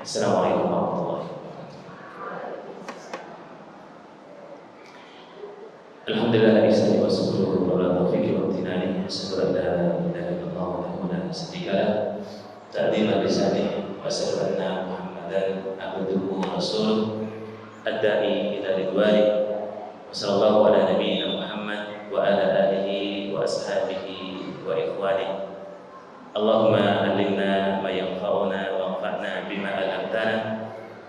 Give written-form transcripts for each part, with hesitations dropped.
Assalamualaikum warahmatullahi wabarakatuh. Alhamdulillah bihamdihi wa syukruhu wa la taufiqi wa imtinani asyhadu an la ilaha illallah wahdahu la syarika lah ta'dhiman li sya'nihi wa asyhadu anna Muhammadan abduhu wa rasuluh ad-da'i ila ridwani wa sallallahu ala nabiyyina Muhammad wa ala alihi wa ashabihi wa ikhwani. Allahumma allimna ma yanfa'una wa anfa'na bima 'allamtana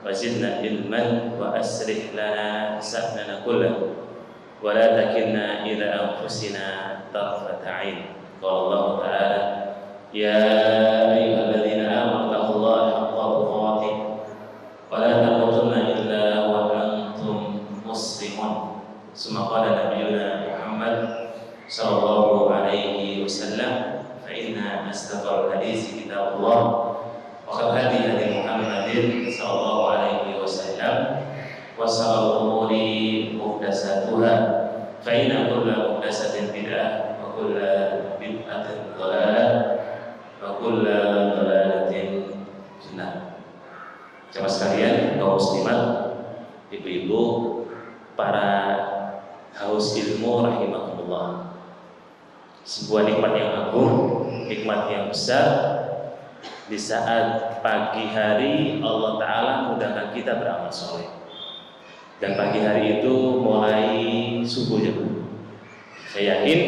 wa zidna ilman wa aslih lana sha'nana kullahu wa la takilna ila anfusina tarfata 'ain. Qala Allah ta'ala ya ayyuhalladzina amanu taqullaha haqqa tuqatih wa la tamutunna illa wa antum muslimun. Summa qala nabiyyuna Muhammad sallallahu alaihi wasallam fa inna asdaqal hadits kitabullah wa khairal hadi Muhammadin sallallahu alaihi wasallam wa sharrul umuri muhdatsatuha fa inna kulla muhdatsatin bid'ah wa kulla bid'atin dhalalah wa kulla dhalalatin finnar. Jemaah sekalian, kaum muslimat, ibu-ibu, para haus ilmu rahimakumullah. Sebuah nikmat yang agung, nikmat yang besar di saat pagi hari Allah Ta'ala mudahkan kita beramal soleh. Dan pagi hari itu mulai subuh ya Bu. Saya yakin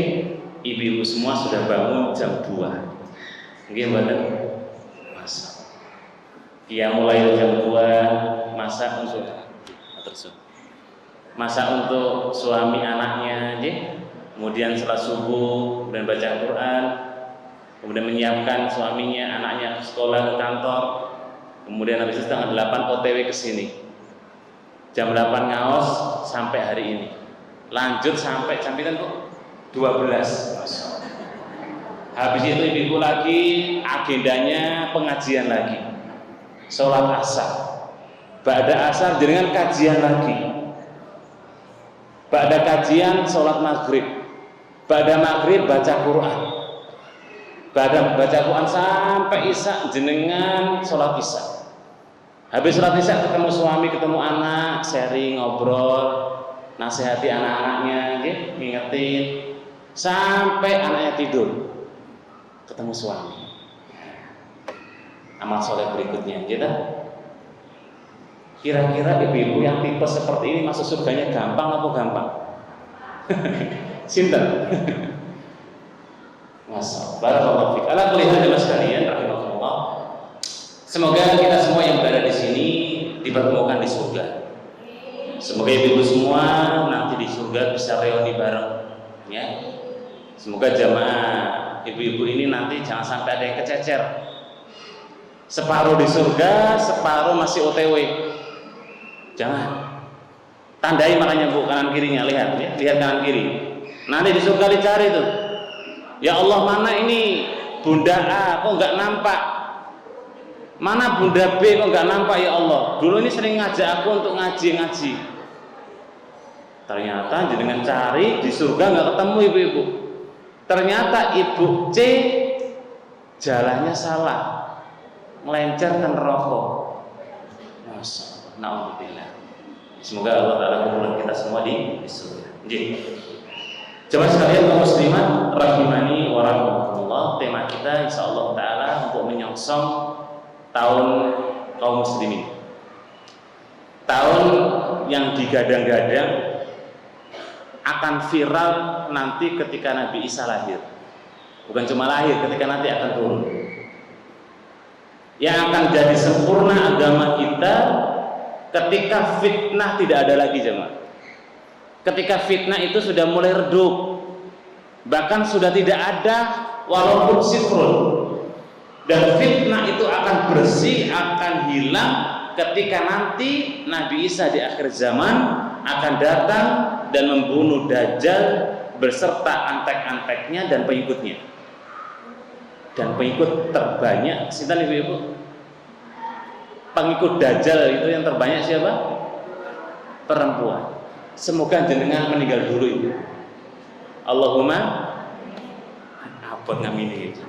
ibu-ibu semua sudah bangun jam 2. Mungkin benar? Masa. Ya mulai jam 2 masak untuk suami anaknya, kemudian setelah subuh dan baca Quran, kemudian menyiapkan suaminya, anaknya ke sekolah, ke kantor, kemudian habis itu setengah 8 OTW ke sini. Jam 8 ngaos sampai hari ini. Lanjut sampai jam 12. Habis itu ibu lagi agendanya pengajian lagi. Sholat asar. Ba'da asar dengan kajian lagi. Ba'da kajian sholat maghrib. Ba'da maghrib baca Quran. Ba'da baca Quran sampai isya jenengan sholat isya. Habis sholat isya ketemu suami, ketemu anak, sharing, ngobrol, nasihati anak-anaknya, ngingetin, sampai anaknya tidur, ketemu suami. Amal soleh berikutnya, gitu. Kira-kira ibu-ibu yang tipe seperti ini masuk surganya gampang atau gampang? Sinten? Masya Allah. Barakallahu fiik. Ala kulli hal sekalian, rahimakumullah. Semoga kita semua yang berada di sini dipertemukan di surga. Semoga ibu-ibu semua nanti di surga bisa reuni bareng, ya. Semoga jamaah ibu-ibu ini nanti jangan sampai ada yang kececer. Separuh di surga, separuh masih OTW. Jangan. Tandai makanya Bu kanan kirinya, lihat ya, lihat kanan kiri. Nanti di surga dicari tuh. Ya Allah, mana ini Bunda A kok nggak nampak? Mana Bunda B kok nggak nampak ya Allah? Dulu ini sering ngajak aku untuk ngaji. Ternyata jenengan cari di surga nggak ketemu ibu-ibu. Ternyata ibu C jalannya salah, melencer ke neraka. Masya Allah, na'udzubillah. Semoga Allah Ta'ala kumpulkan kita semua di surga. Coba sekalian kaum muslimat rahimani wa rahimakumullah. Tema kita insyaallah Ta'ala untuk menyongsong tahun kaum muslimin, tahun yang digadang-gadang akan viral nanti ketika Nabi Isa lahir. Bukan cuma lahir, ketika nanti akan turun, yang akan jadi sempurna agama kita ketika fitnah tidak ada lagi jemaah. Ketika fitnah itu sudah mulai redup, bahkan sudah tidak ada walaupun sifrun. Dan fitnah itu akan bersih, akan hilang ketika nanti Nabi Isa di akhir zaman akan datang dan membunuh Dajjal beserta antek-anteknya dan pengikutnya. Dan pengikut terbanyak, sinten ibu-ibu? Pengikut Dajjal itu yang terbanyak siapa? Perempuan. Semoga jenengan meninggal dulu ibu. Allahumma apa ngamini itu.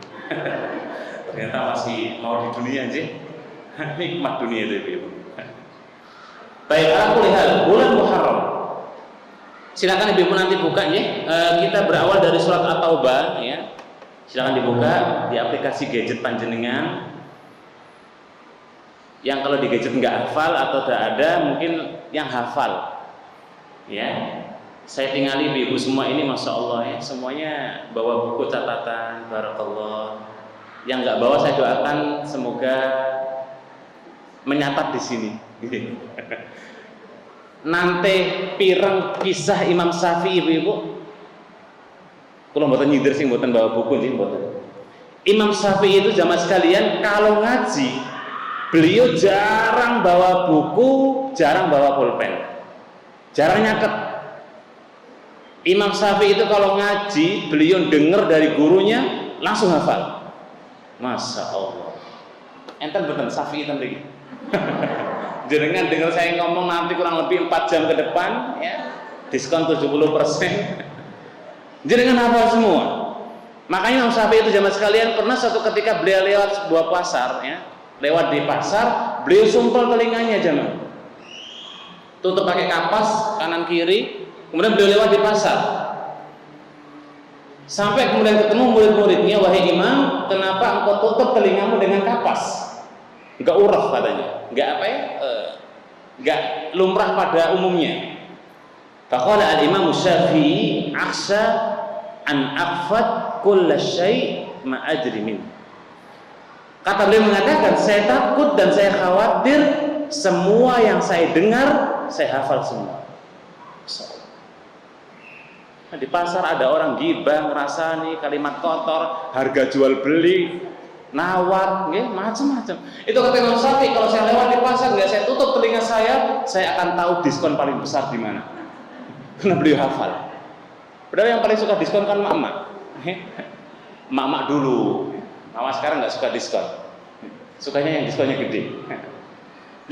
Ternyata masih mau di dunia sih. Nikmat dunia itu Ibu. Baik, aku lihat bulan Muharram. Silakan Ibu nanti buka ya. Kita berawal dari surat At-Taubah ya. Silakan dibuka di aplikasi gadget panjenengan. Yang kalau di gadget nggak hafal atau tidak ada, mungkin yang hafal. Ya. Saya tinggali Ibu semua ini, masya Allah ya, semuanya bawa buku catatan, barakallah. Yang nggak bawa saya doakan semoga menyatat di sini. Nanti pireng kisah Imam Syafi'i Ibu. Kalau mboten nyindir sing mboten bawa buku sih mboten. Imam Syafi'i itu jamaah sekalian kalau ngaji beliau jarang bawa buku, jarang bawa pulpen, jarang nyatet. Imam Syafi'i itu kalau ngaji beliau dengar dari gurunya langsung hafal. Masya Allah. Enten betul Syafi'i tadi. Jenengan dengar saya ngomong nanti kurang lebih 4 jam ke depan ya, diskon 70%. Jenengan hafal semua. Makanya Imam Syafi'i itu jamaah sekalian pernah suatu ketika beliau lewat sebuah pasar ya, lewat di pasar, beliau sumpel telinganya jamaah. Tutup pakai kapas kanan kiri, kemudian beliau lewat di pasar. Sampai kemudian ketemu murid-muridnya, wahai imam, kenapa engkau tutup telingamu dengan kapas? Enggak uraf katanya, enggak apa ya, enggak lumrah pada umumnya. Faqala al-imam Syafi'i akhsha an akhfad kulla syai' ma ajri min. Kata beliau mengatakan, saya takut dan saya khawatir semua yang saya dengar saya hafal semua. Nah, di pasar ada orang gibah, ngerasani kalimat kotor, harga jual beli, nawar, macam-macam. Itu kata Imam Syafi'i, kalau saya lewat di pasar, nggak saya tutup telinga saya akan tahu diskon paling besar di mana. Karena beliau hafal. Padahal yang paling suka diskon kan mak-mak. Mak-mak dulu. Mama sekarang nggak suka diskon. Sukanya yang diskonnya gede.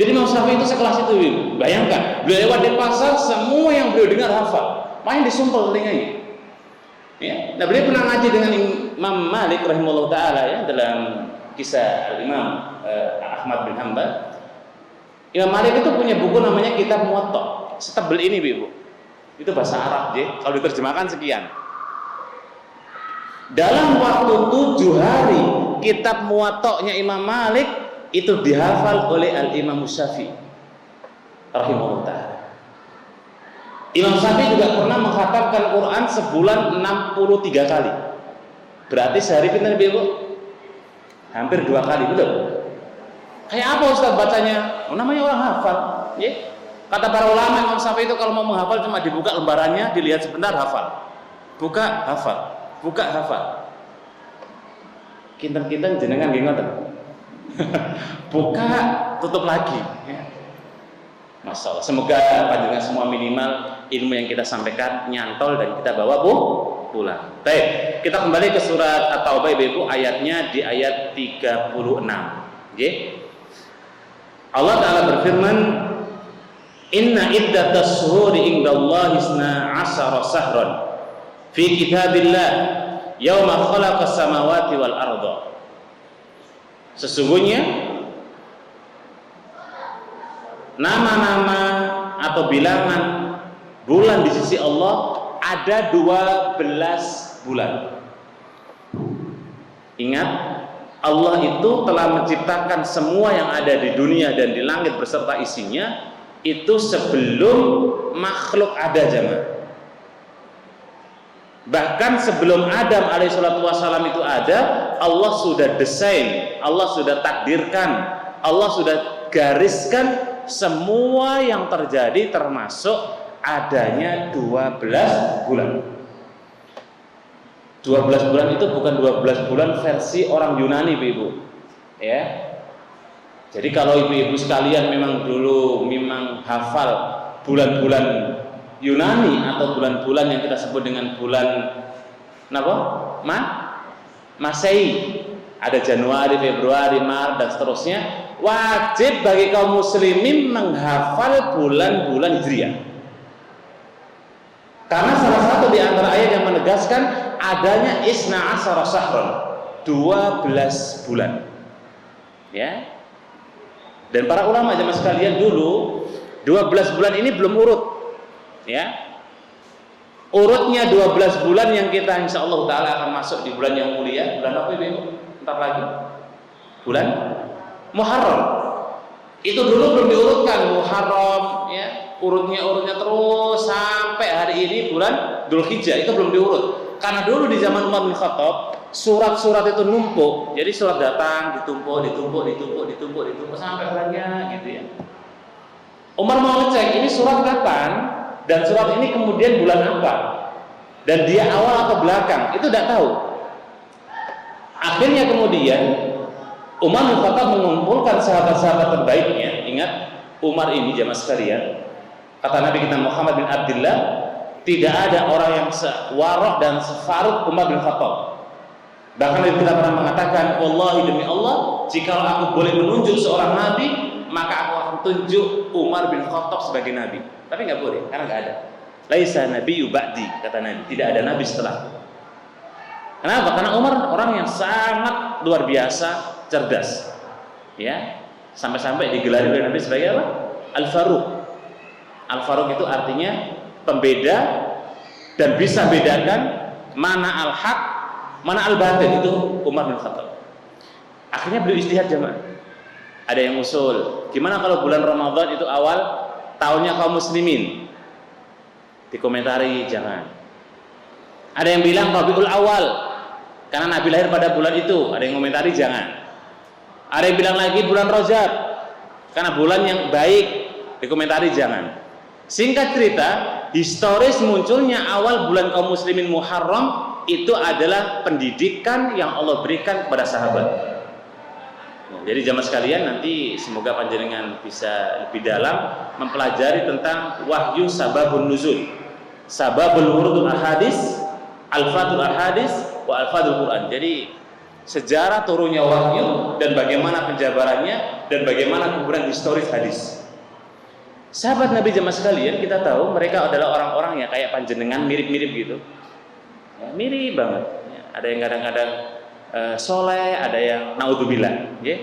Jadi Imam Syafi'i itu sekelas itu, bayangkan, beliau lewat di pasar, semua yang beliau dengar hafal. Main disumpel telinganya. Ya, nah beliau pernah ngaji dengan Imam Malik rahimahullah taala ya, dalam kisah Imam Ahmad bin Hanbal. Imam Malik itu punya buku namanya Kitab Muwatta. Setebel ini, Bu. Itu bahasa Arab, ya. Kalau diterjemahkan sekian. Dalam waktu 7 hari, Kitab Muwatta-nya Imam Malik itu dihafal oleh Al-Imam Syafi'i rahimahullah taala. Imam Syafi'i juga pernah mengkhatamkan Quran sebulan 63 kali. Berarti sehari pinten Bu? Hampir 2 kali, betul? Kayak apa Ustaz bacanya? Oh, namanya orang hafal, ya. Kata para ulama, Imam Syafi'i itu kalau mau menghafal cuma dibuka lembarannya, dilihat sebentar hafal. Buka hafal, buka hafal. Kinten-kinten jenengan nggih ngoten. Buka, tutup lagi, ya. Masya Allah. Semoga panjenengan semua minimal ilmu yang kita sampaikan nyantol dan kita bawa pulang. Baik, kita kembali ke surat At-Taubah Ibu, ayatnya di ayat 36. Okay? Allah Ta'ala berfirman, Inna iddatas syuhuri indallahi 12 sahran fi kitabillah yauma khalaqas samawati wal arda. Sesungguhnya nama-nama atau bilangan bulan di sisi Allah ada 12 bulan. Ingat, Allah itu telah menciptakan semua yang ada di dunia dan di langit beserta isinya itu sebelum makhluk ada jemaah. Bahkan sebelum Adam alaihissalatu wassalam itu ada, Allah sudah desain, Allah sudah takdirkan, Allah sudah gariskan semua yang terjadi termasuk adanya 12 bulan. 12 bulan itu bukan 12 bulan versi orang Yunani, Ibu. Ya. Jadi kalau ibu-ibu sekalian memang dulu hafal bulan-bulan Yunani atau bulan-bulan yang kita sebut dengan bulan Masehi, ada Januari, Februari, Maret dan seterusnya, wajib bagi kaum muslimin menghafal bulan-bulan Hijriah. Karena salah satu di antara ayat yang menegaskan adanya isna asyara syahran, 12 bulan. Ya. Dan para ulama zaman sekalian dulu 12 bulan ini belum urut. Ya. Urutnya 12 bulan yang kita insyaallah taala akan masuk di bulan yang mulia. Bulan apa Ibu? Entar lagi. Bulan Muharram. Itu dulu belum diurutkan Muharram ya. Urutnya terus sampai hari ini bulan Dzulhijjah itu belum diurut. Karena dulu di zaman Umar bin Khattab surat-surat itu numpuk. Jadi surat datang ditumpuk sampai banyak gitu ya. Umar mau ngecek ini surat kapan dan surat ini kemudian bulan apa. Dan dia awal atau belakang, itu tidak tahu. Akhirnya kemudian Umar bin Khattab mengumpulkan sahabat-sahabat terbaiknya. Ingat, Umar ini jamaah sekalian, kata Nabi kita Muhammad bin Abdullah, tidak ada orang yang sewarok dan sefaruk Umar bin Khattab. Bahkan kita pernah mengatakan, wallahi demi Allah, jika aku boleh menunjuk seorang nabi, maka aku akan tunjuk Umar bin Khattab sebagai nabi. Tapi nggak boleh, karena nggak ada. Laisa nabiyyu ba'di, kata Nabi, tidak ada nabi setelah. Kenapa? Karena Umar orang yang sangat luar biasa cerdas. Ya, sampai-sampai digelari oleh Nabi sebagai apa? Al-Faruq. Al-Faruq itu artinya pembeda dan bisa bedakan mana al-haq, mana al-batil. Itu Umar bin Khattab. Akhirnya beliau ijtihad jamaah. Ada yang usul, gimana kalau bulan Ramadan itu awal tahunnya kaum muslimin? Dikomentari jangan. Ada yang bilang Rabiul Awal karena Nabi lahir pada bulan itu. Ada yang komentari jangan. Ada yang bilang lagi bulan Rajab karena bulan yang baik. Dikomentari jangan. Singkat cerita, historis munculnya awal bulan kaum muslimin Muharram itu adalah pendidikan yang Allah berikan kepada sahabat. Jadi jamaah sekalian, nanti semoga panjenengan bisa lebih dalam mempelajari tentang wahyu sababun nuzul, sababul wurudul ahadis, al-fatul ahadis, wa al-fatul Quran. Jadi sejarah turunnya wahyu dan bagaimana penjabarannya dan bagaimana kemudian historis hadis. Sahabat Nabi jamaah sekalian, kita tahu mereka adalah orang-orang yang kayak panjenengan mirip-mirip gitu. Ya, mirip banget. Ya, ada yang kadang-kadang soleh, ada yang naudzubillah, ya.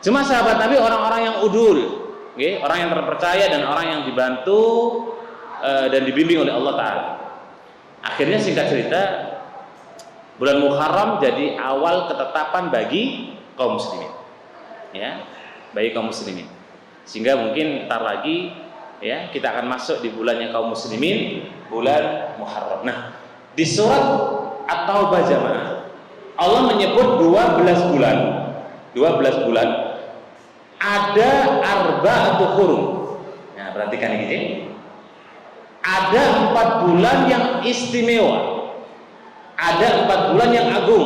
Cuma sahabat Nabi orang-orang yang udul, ya, orang yang terpercaya dan orang yang dibantu dan dibimbing oleh Allah Taala. Akhirnya singkat cerita, bulan Muharram jadi awal ketetapan bagi kaum muslimin, ya, bagi kaum muslimin. Sehingga mungkin ntar lagi, ya, kita akan masuk di bulannya kaum muslimin, bulan Muharram. Nah, di surat At-Taubah jamaah, Allah menyebut 12 bulan. 12 bulan. Ada arba'atu hurum. Nah, perhatikan ini. Ada 4 bulan yang istimewa. Ada 4 bulan yang agung.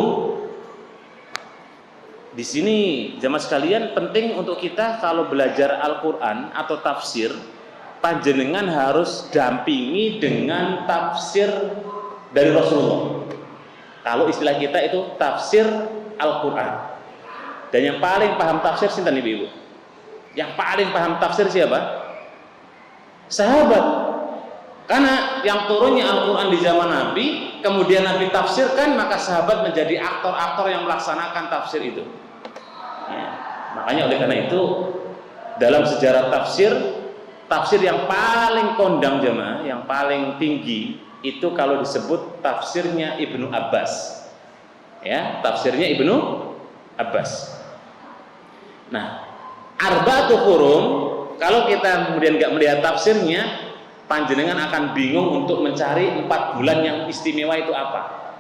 Di sini jamaah sekalian penting untuk kita kalau belajar Al-Qur'an atau tafsir, panjenengan harus dampingi dengan tafsir dari Rasulullah. Kalau istilah kita itu tafsir Al-Quran. Dan yang paling paham tafsir sinten ibu-ibu? Yang paling paham tafsir siapa? Sahabat. Karena yang turunnya Al-Quran di zaman Nabi, kemudian Nabi tafsirkan, maka sahabat menjadi aktor-aktor yang melaksanakan tafsir itu. Ya. Makanya oleh karena itu dalam sejarah tafsir, tafsir yang paling kondang jemaah, yang paling tinggi itu kalau disebut tafsirnya Ibnu Abbas, ya, tafsirnya Ibnu Abbas. Nah, arba'atu hurum, kalau kita kemudian nggak melihat tafsirnya, panjenengan akan bingung untuk mencari 4 bulan yang istimewa itu apa.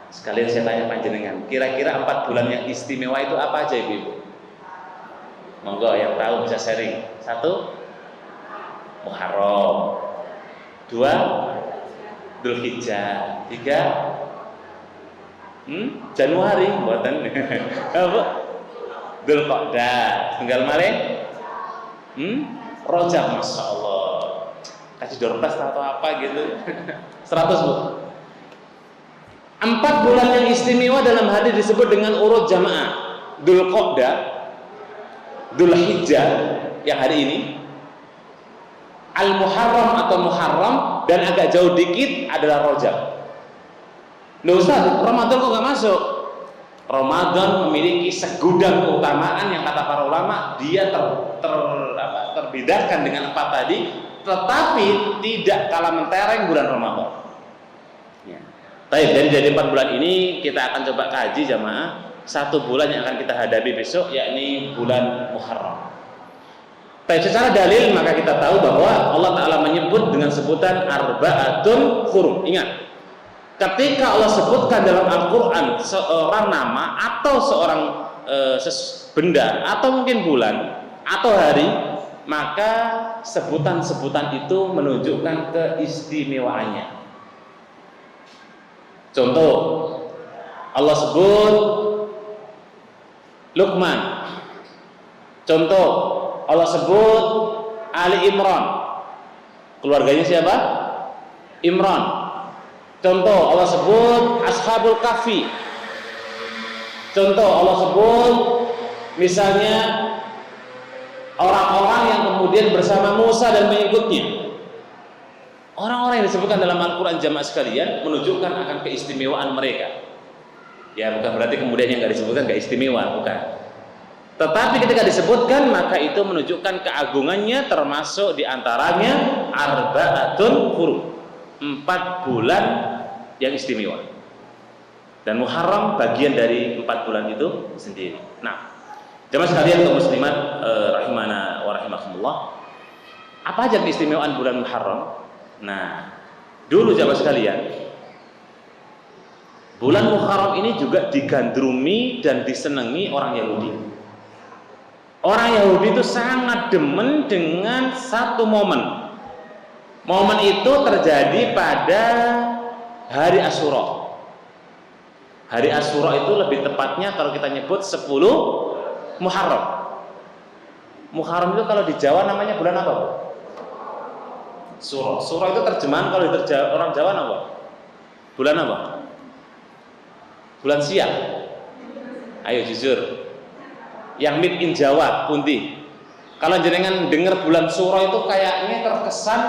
Sekalian saya tanya panjenengan, kira-kira 4 bulan yang istimewa itu apa aja ibu-ibu? Monggo yang tahu bisa sharing. 1, Muharram. 2, Dzulhijjah. 3, Januari buatan apa? Dzulqa'dah. Tanggal malih Rajab, Masya Allah. Kasih dorpes atau apa gitu. 100 Bu. 4 bulan yang istimewa dalam hadis disebut dengan urut jamaah. Dzulqa'dah, Dzulhijjah yang hari ini, Al-Muharram atau Muharram, dan agak jauh dikit adalah Rajab. Loh Ustaz, Ramadan kok gak masuk? Ramadan memiliki segudang keutamaan yang kata para ulama dia terbedakan dengan 4 tadi, tetapi tidak kalah mentereng bulan Ramadan. Ya. Baik, dan dari 4 bulan ini kita akan coba kaji jamaah 1 bulan yang akan kita hadapi besok, yakni bulan Muharram. Baik, secara dalil maka kita tahu bahwa Allah Ta'ala menyebut dengan sebutan arba'atun hurum. Ingat, ketika Allah sebutkan dalam Al-Quran seorang nama atau seorang benda atau mungkin bulan atau hari, maka sebutan-sebutan itu menunjukkan keistimewaannya. Contoh, Allah sebut Luqman. Contoh, Allah sebut Ali Imran. Keluarganya siapa? Imran. Contoh, Allah sebut Ashabul Kahfi. Contoh, Allah sebut misalnya orang-orang yang kemudian bersama Musa dan mengikutnya. Orang-orang yang disebutkan dalam Al-Quran jamaah sekalian menunjukkan akan keistimewaan mereka. Ya, bukan berarti kemudian yang nggak disebutkan nggak istimewa, bukan. Tetapi ketika disebutkan maka itu menunjukkan keagungannya, termasuk diantaranya arba'atun hurum, 4 bulan yang istimewa. Dan Muharram bagian dari 4 bulan itu sendiri. Nah, jemaah sekalian kaum muslimat rahimana wa rahimakumullah, apa aja keistimewaan bulan Muharram? Nah, dulu jemaah sekalian, bulan Muharram ini juga digandrungi dan disenangi orang Yahudi. Orang Yahudi itu sangat demen dengan satu momen. Momen itu terjadi pada hari Asyura. Hari Asyura itu lebih tepatnya kalau kita nyebut 10 Muharram. Muharram itu kalau di Jawa namanya bulan apa, Bu? Suro. Suro itu terjemahan kalau di orang Jawa apa? Bulan apa? Bulan siang. Ayo jujur. Yang made in Jawa, pundi? Kalau jenengan dengar bulan Suro itu kayaknya terkesan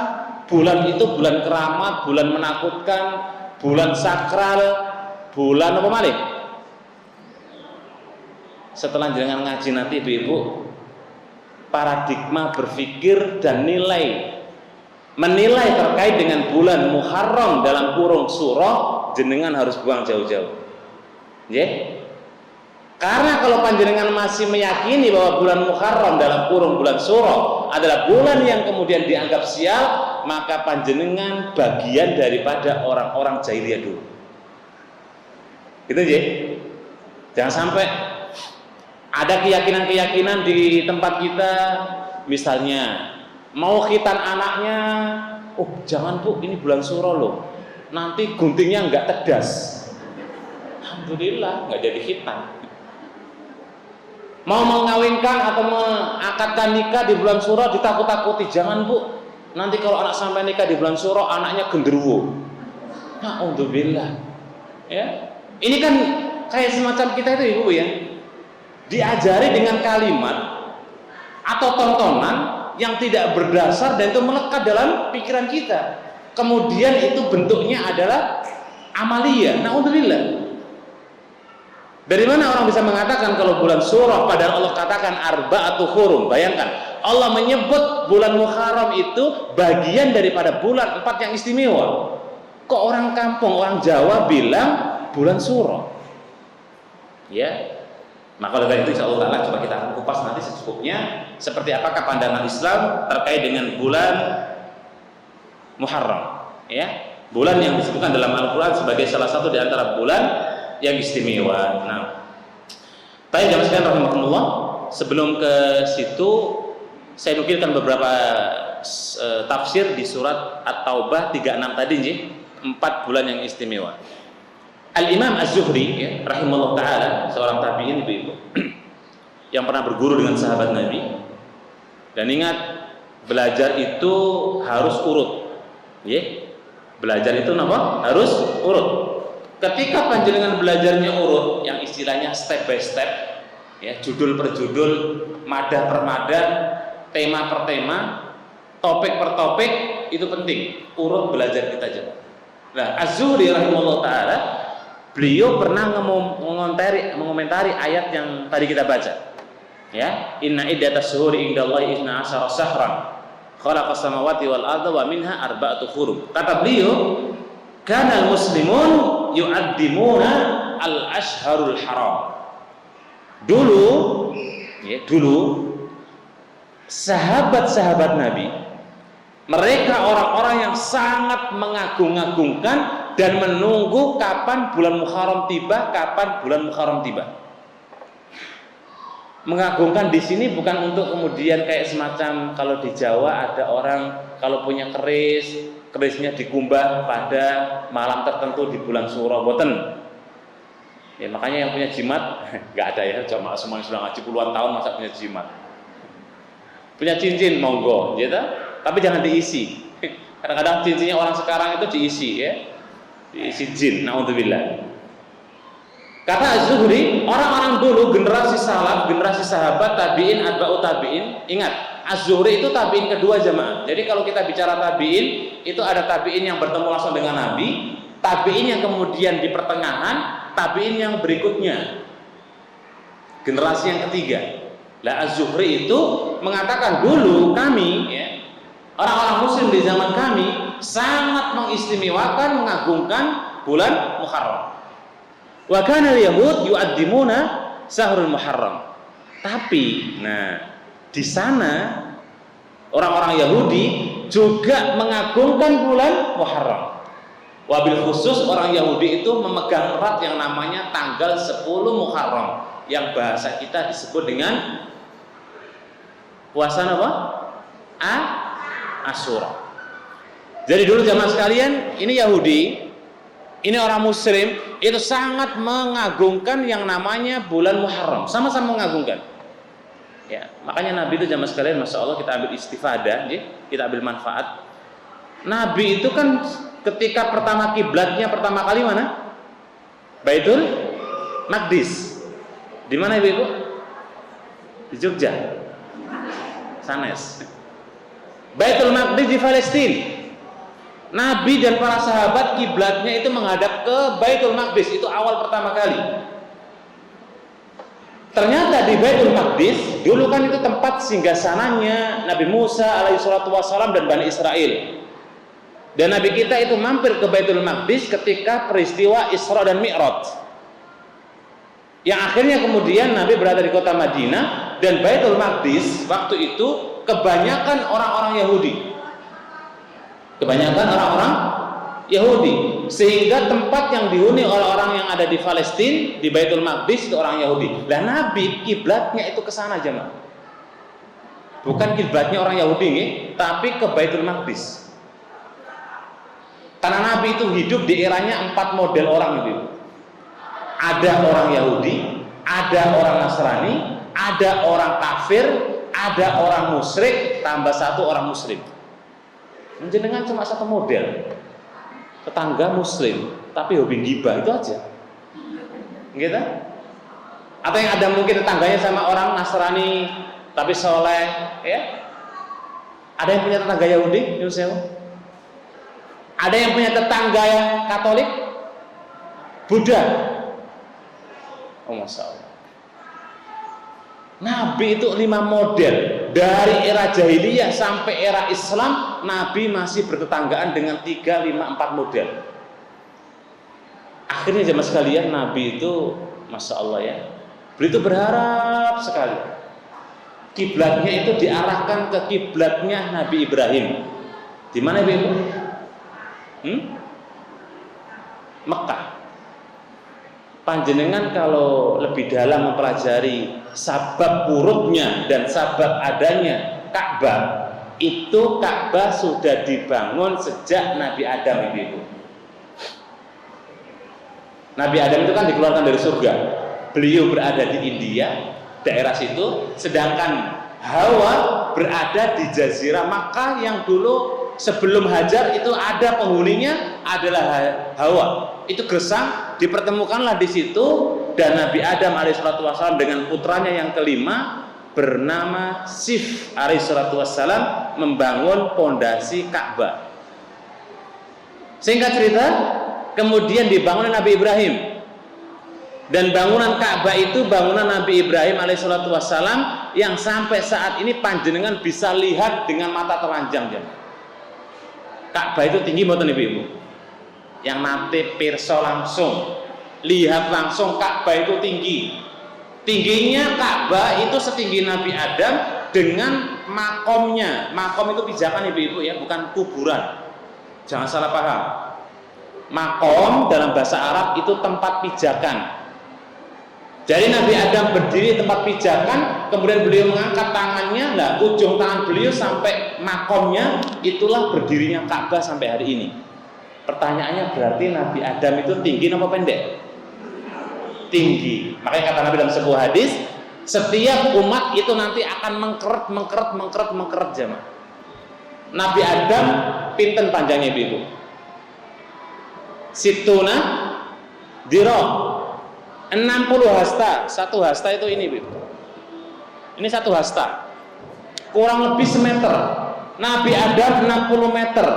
bulan itu bulan keramat, bulan menakutkan, bulan sakral, bulan apa malih? Setelah jenengan ngaji nanti ibu-ibu, paradigma berpikir dan menilai terkait dengan bulan Muharram dalam kurung Suro, jenengan harus buang jauh-jauh. Ya? Karena kalau panjenengan masih meyakini bahwa bulan Muharram dalam kurung bulan Suro adalah bulan yang kemudian dianggap sial, maka panjenengan bagian daripada orang-orang jahiliyah dulu. Gitu ya. Jangan sampai ada keyakinan-keyakinan di tempat kita, misalnya mau khitan anaknya, oh jangan Bu, ini bulan Suro loh, nanti guntingnya nggak tegas. Alhamdulillah nggak jadi khitan. Mau mengawinkan atau mengakadkan nikah di bulan Suro ditakut-takuti, jangan Bu, nanti kalau anak sampai nikah di bulan Suro anaknya genderuwo. Alhamdulillah. Ya, ini kan kayak semacam kita itu ibu ya, diajari dengan kalimat atau tontonan yang tidak berdasar dan itu melekat dalam pikiran kita. Kemudian itu bentuknya adalah amalia. Alhamdulillah. Dari mana orang bisa mengatakan kalau bulan Suro padahal Allah katakan arba'atu hurum? Bayangkan, Allah menyebut bulan Muharram itu bagian daripada bulan 4 yang istimewa. Kok orang kampung, orang Jawa bilang bulan Suro? Ya. Maka oleh itu insyaallah taala coba kita akan kupas nanti secukupnya seperti apakah pandangan Islam terkait dengan bulan Muharram, ya. Bulan yang disebutkan dalam Al-Qur'an sebagai salah satu di antara bulan yang istimewa. Nah, baik jamaah sekalian rahimakumullah, sebelum ke situ saya nukilkan beberapa tafsir di surat At-Taubah 36 tadi nggih, 4 bulan yang istimewa. Al-Imam Az-Zuhri ya, rahimahullah taala, seorang tabi'in ibu-ibu yang pernah berguru dengan sahabat Nabi. Dan ingat, belajar itu harus urut. Ya. Belajar itu apa? Harus urut. Ketika panjenengan belajarnya urut, yang istilahnya step by step, ya, judul per judul, madah per madah, tema per tema, topik per topik, itu penting. Urut belajar kita aja. Nah, Az-Zuhri rahimahullah taala beliau pernah mengomentari ayat yang tadi kita baca. Ya, inna iddatas syuhuri indallahi 12 syahran khalaqas samawati wal arda wa minha arba'atu hurum. Kata beliau, kanal muslimun yu'addimuna al-ashharul haram. Dulu sahabat-sahabat Nabi, mereka orang-orang yang sangat mengagung-agungkan dan menunggu kapan bulan Muharram tiba. Mengagungkan di sini bukan untuk kemudian kayak semacam kalau di Jawa ada orang kalau punya kerisnya dikumbah pada malam tertentu di bulan Suro, boten. Ya makanya yang punya jimat nggak ada ya, cuma semuanya sudah ngaji puluhan tahun masa punya jimat. Punya cincin monggo, gitu. Tapi jangan diisi. Kadang-kadang cincinnya orang sekarang itu diisi, ya, diisi jin. Naudzubillah. Kata Az-Zuhri, orang-orang dulu generasi salaf, generasi sahabat, tabiin, atba'ut tabiin. Ingat, Az-Zuhri itu tabiin kedua jemaah. Jadi kalau kita bicara tabiin, itu ada tabiin yang bertemu langsung dengan Nabi, tabiin yang kemudian di pertengahan, tabiin yang berikutnya, generasi yang ketiga. Lah Az-Zuhri itu mengatakan dulu kami, ya, orang-orang muslim di zaman kami sangat mengistimewakan, mengagungkan bulan Muharram. Wa kana al-yahud yu'addimuna syahrul Muharram. Tapi, nah, di sana orang-orang Yahudi juga mengagungkan bulan Muharram. Wabil khusus orang Yahudi itu memegang erat yang namanya tanggal 10 Muharram, yang bahasa kita disebut dengan puasa apa? Asyura. Jadi dulu jamaah sekalian, ini Yahudi, ini orang Muslim, itu sangat mengagungkan yang namanya bulan Muharram, sama-sama mengagungkan. Ya, makanya Nabi itu jamaah sekalian, masya Allah, kita ambil istifadah, kita ambil manfaat. Nabi itu kan ketika pertama kiblatnya pertama kali mana? Baitul Maqdis. Di mana Ibu? Di Jogja. Sanes. Baitul Maqdis di Palestina. Nabi dan para sahabat kiblatnya itu menghadap ke Baitul Maqdis, itu awal pertama kali. Ternyata di Baitul Maqdis dulu kan itu tempat singgasananya Nabi Musa alaihi salatu wassalam dan Bani Israel. Dan Nabi kita itu mampir ke Baitul Maqdis ketika peristiwa Isra dan Mi'raj. Yang akhirnya kemudian Nabi berada di kota Madinah, dan Baitul Maqdis waktu itu kebanyakan orang-orang Yahudi. Kebanyakan orang-orang Yahudi, sehingga tempat yang dihuni oleh orang yang ada di Palestina, di Baitul Maqdis, itu orang Yahudi. Dan Nabi kiblatnya itu ke sana jemaah. Bukan kiblatnya orang Yahudi nih, tapi ke Baitul Maqdis. Karena Nabi itu hidup di eranya 4 model orang itu. Ada orang Yahudi, ada orang Nasrani, ada orang kafir, ada orang musyrik, tambah 1 orang muslim. Menjenengan cuma 1 model. Tetangga muslim, tapi hobi gibah, itu aja. Gitu? Atau yang ada mungkin tetangganya sama orang Nasrani, tapi soleh, ya? Ada yang punya tetangga Yahudi, Yusuf? Ada yang punya tetangga yang Katolik, Buddha. Oh, Masya Allah. Nabi itu 5 model. Dari era jahiliyah sampai era Islam, Nabi masih bertetanggaan dengan 3, 5, 4 model. Akhirnya jemaah sekalian, Nabi itu Masya Allah ya, beliau itu berharap sekali kiblatnya itu diarahkan ke kiblatnya Nabi Ibrahim. Di mana Ibu? Mekah. Panjenengan kalau lebih dalam mempelajari sabab buruknya dan sabab adanya Ka'bah, itu Ka'bah sudah dibangun sejak Nabi Adam, Ibu. Nabi Adam itu kan dikeluarkan dari surga. Beliau berada di India, daerah situ, sedangkan Hawa berada di Jazirah Makkah yang dulu sebelum Hajar itu ada penghuninya adalah Hawa. Itu gersang, dipertemukanlah di situ, dan Nabi Adam alaihissalam dengan putranya yang kelima bernama Sif alaihissalam membangun pondasi Ka'bah. Singkat cerita, kemudian dibangun Nabi Ibrahim. Dan bangunan Ka'bah itu bangunan Nabi Ibrahim alaihissalatu wassalam yang sampai saat ini panjenengan bisa lihat dengan mata telanjang ya. Ka'bah itu tinggi mboten Ibu-ibu? Yang nanti pirsa langsung, lihat langsung Ka'bah itu tinggi. Tingginya Ka'bah itu setinggi Nabi Adam dengan makomnya. Makom itu pijakan Ibu-ibu ya, bukan kuburan. Jangan salah paham. Makom dalam bahasa Arab itu tempat pijakan. Jadi Nabi Adam berdiri di tempat pijakan, kemudian beliau mengangkat tangannya, nah ujung tangan beliau sampai makomnya, itulah berdirinya Ka'bah sampai hari ini. Pertanyaannya berarti Nabi Adam itu tinggi apa pendek? Tinggi. Makanya kata Nabi dalam sebuah hadis, setiap umat itu nanti akan mengkeret jamaah. Nabi Adam pinten panjangnya Ibu? Situna diro 60 hasta. Satu hasta itu ini Ibu. Ini satu hasta, kurang lebih semeter. Nabi Adam 60 meter.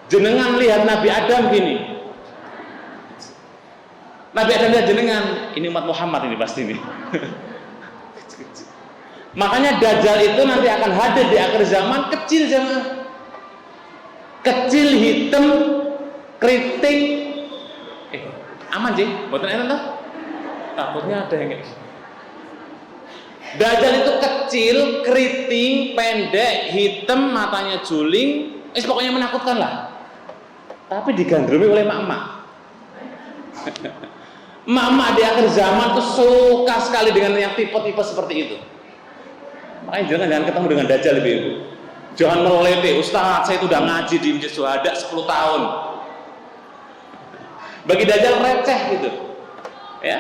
Jenengan lihat Nabi Adam gini. Nabi Adam lihat jenengan, ini umat Muhammad ini pasti nih. Makanya Dajjal itu nanti akan hadir di akhir zaman, kecil jemaah. Kecil, hitam, keriting. Aman sih, mboten enten toh? Takutnya ada yang kayak gitu. Dajjal itu kecil, keriting, pendek, hitam, matanya juling, pokoknya menakutkan lah. Tapi digandrungi oleh mak-mak. Mak-mak di akhir zaman tuh suka sekali dengan yang tipe-tipe seperti itu. Makanya jangan ketemu dengan Dajjal lebih Ibu. Jangan melelete, Ustaz saya itu udah ngaji di Masjid Syuhada 10 tahun. Bagi Dajjal receh gitu. Ya.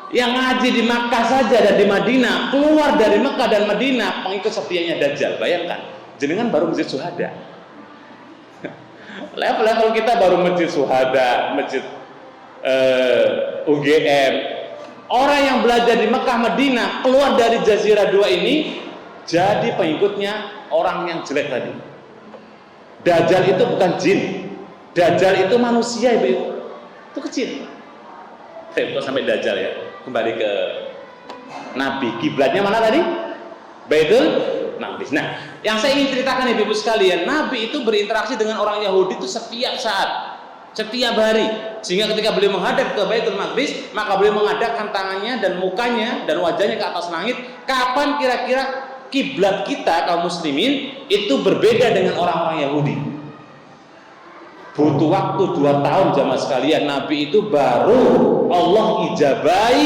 Yang ngaji di Makkah saja dan di Madinah, keluar dari Makkah dan Madinah pengikut setianya Dajjal. Bayangkan, jenengan baru Masjid Syuhada. Level-level kita baru Masjid Syuhada, Masjid UGM. Orang yang belajar di Makkah Madinah keluar dari Jazirah 2 ini jadi pengikutnya orang yang jelek tadi. Dajjal itu bukan jin. Dajjal itu manusia Ibu. Itu kecil. Saya sampai Dajjal ya. Kembali ke Nabi. Kiblatnya mana tadi? Baitul Maqdis. Nah, yang saya ingin ceritakan Ibu sekalian, Nabi itu berinteraksi dengan orang Yahudi itu setiap saat, setiap hari. Sehingga ketika beliau menghadap ke Baitul Maqdis, maka beliau mengadapkan tangannya dan mukanya dan wajahnya ke atas langit. Kapan kira-kira kiblat kita kaum muslimin itu berbeda dengan orang-orang Yahudi? Butuh waktu 2 tahun jamaah sekalian. Nabi itu baru Allah ijabai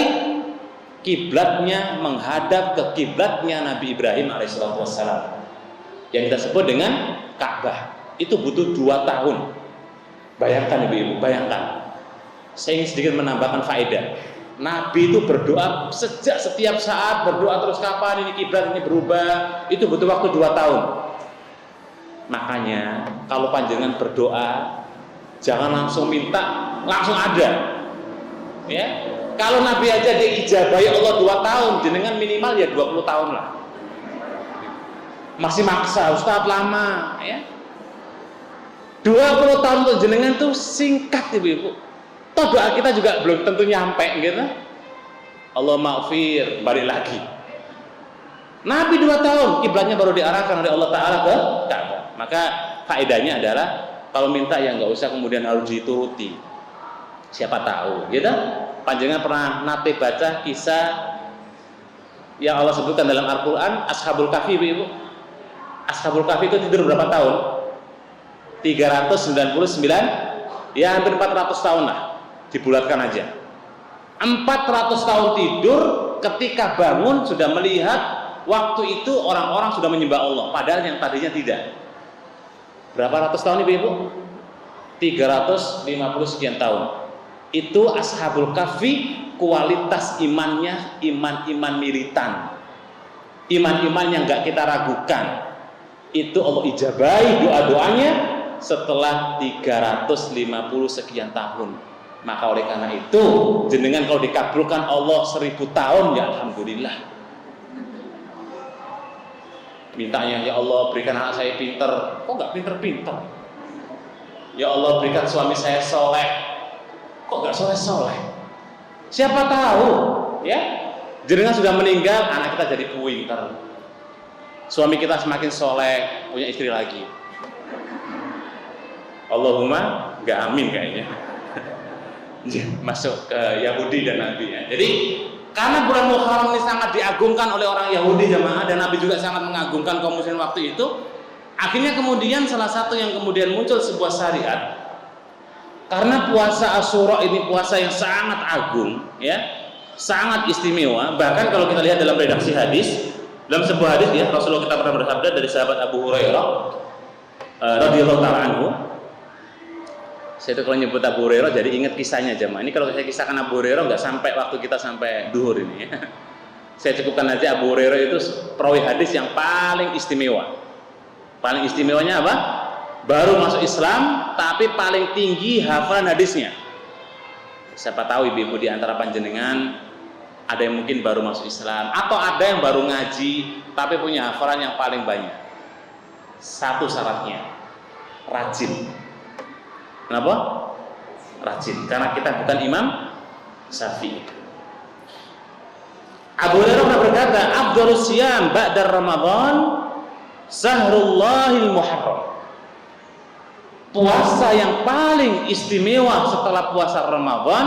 kiblatnya menghadap ke kiblatnya Nabi Ibrahim alaihissalam yang kita sebut dengan Ka'bah. Itu butuh 2 tahun. Bayangkan Ibu-ibu, bayangkan. Saya ingin sedikit menambahkan faedah. Nabi itu berdoa setiap saat, berdoa terus kapan ini kiblat ini berubah. Itu butuh waktu 2 tahun. Makanya kalau panjenengan berdoa jangan langsung minta langsung ada. Ya. Kalau Nabi aja diijabahi Allah 2 tahun, jenengan minimal ya 20 tahun lah. Masih maksa, Ustaz lama ya. 20 tahun untuk jenengan tuh singkat Ibu. Toh doa kita juga belum tentu nyampe gitu. Allah maghfir, balik lagi. Nabi 2 tahun, kiblatnya baru diarahkan oleh Allah Ta'ala ke Ka'bah. Maka faedahnya adalah kalau minta ya nggak usah kemudian harus dituruti. Siapa tahu, gitu? Panjenengan pernah nate baca kisah yang Allah sebutkan dalam Al-Quran, Ashabul Kahfi, Ibu. Ashabul Kahfi itu tidur berapa tahun? 399, ya hampir 400 tahun lah, dibulatkan aja. 400 tahun tidur, ketika bangun sudah melihat waktu itu orang-orang sudah menyembah Allah, padahal yang tadinya tidak. Berapa ratus tahun Ibu? 350 sekian tahun. Itu Ashabul Kahfi, kualitas imannya iman-iman militan, iman-iman yang gak kita ragukan. Itu Allah ijabahi doa-doanya setelah 350 sekian tahun. Maka oleh karena itu jenengan kalau dikabulkan Allah 1000 tahun ya alhamdulillah. Mintanya ya Allah berikan anak saya pinter, kok gak pinter-pinter? Ya Allah berikan suami saya soleh, kok gak soleh-soleh? Siapa tahu, ya, jenengan sudah meninggal, anak kita jadi puing, suami kita semakin soleh, punya istri lagi. Allahumma nggak amin kayaknya. Masuk ke Yahudi dan Nabi ya. Jadi karena bulan Muharram ini sangat diagungkan oleh orang Yahudi jamaah, dan Nabi juga sangat mengagungkan kaum muslimin waktu itu, akhirnya kemudian salah satu yang kemudian muncul sebuah syariat. Karena puasa Asyura ini puasa yang sangat agung ya, sangat istimewa. Bahkan kalau kita lihat dalam redaksi hadis, dalam sebuah hadis ya, Rasulullah kita pernah bersabda dari sahabat Abu Hurairah radhiyallahu taala anhu. Saya itu kalau nyebut Abu Hurairah jadi ingat kisahnya jemaah. Ini kalau saya kisahkan Abu Hurairah nggak sampai waktu kita sampai duhur ini ya. Saya cukupkan aja Abu Hurairah itu perawi hadis yang paling istimewa. Paling istimewanya apa? Baru masuk Islam tapi paling tinggi hafalan hadisnya. Siapa tahu ibu-ibu di antara panjenengan ada yang mungkin baru masuk Islam atau ada yang baru ngaji tapi punya hafalan yang paling banyak. Satu syaratnya, rajin. Kenapa? Rajin. Karena kita bukan Imam Syafi'i. Abu Hurairah berkata, "Afdhalus siyam ba'da Ramadan Sahrullahil Muharram." Puasa yang paling istimewa setelah puasa Ramadan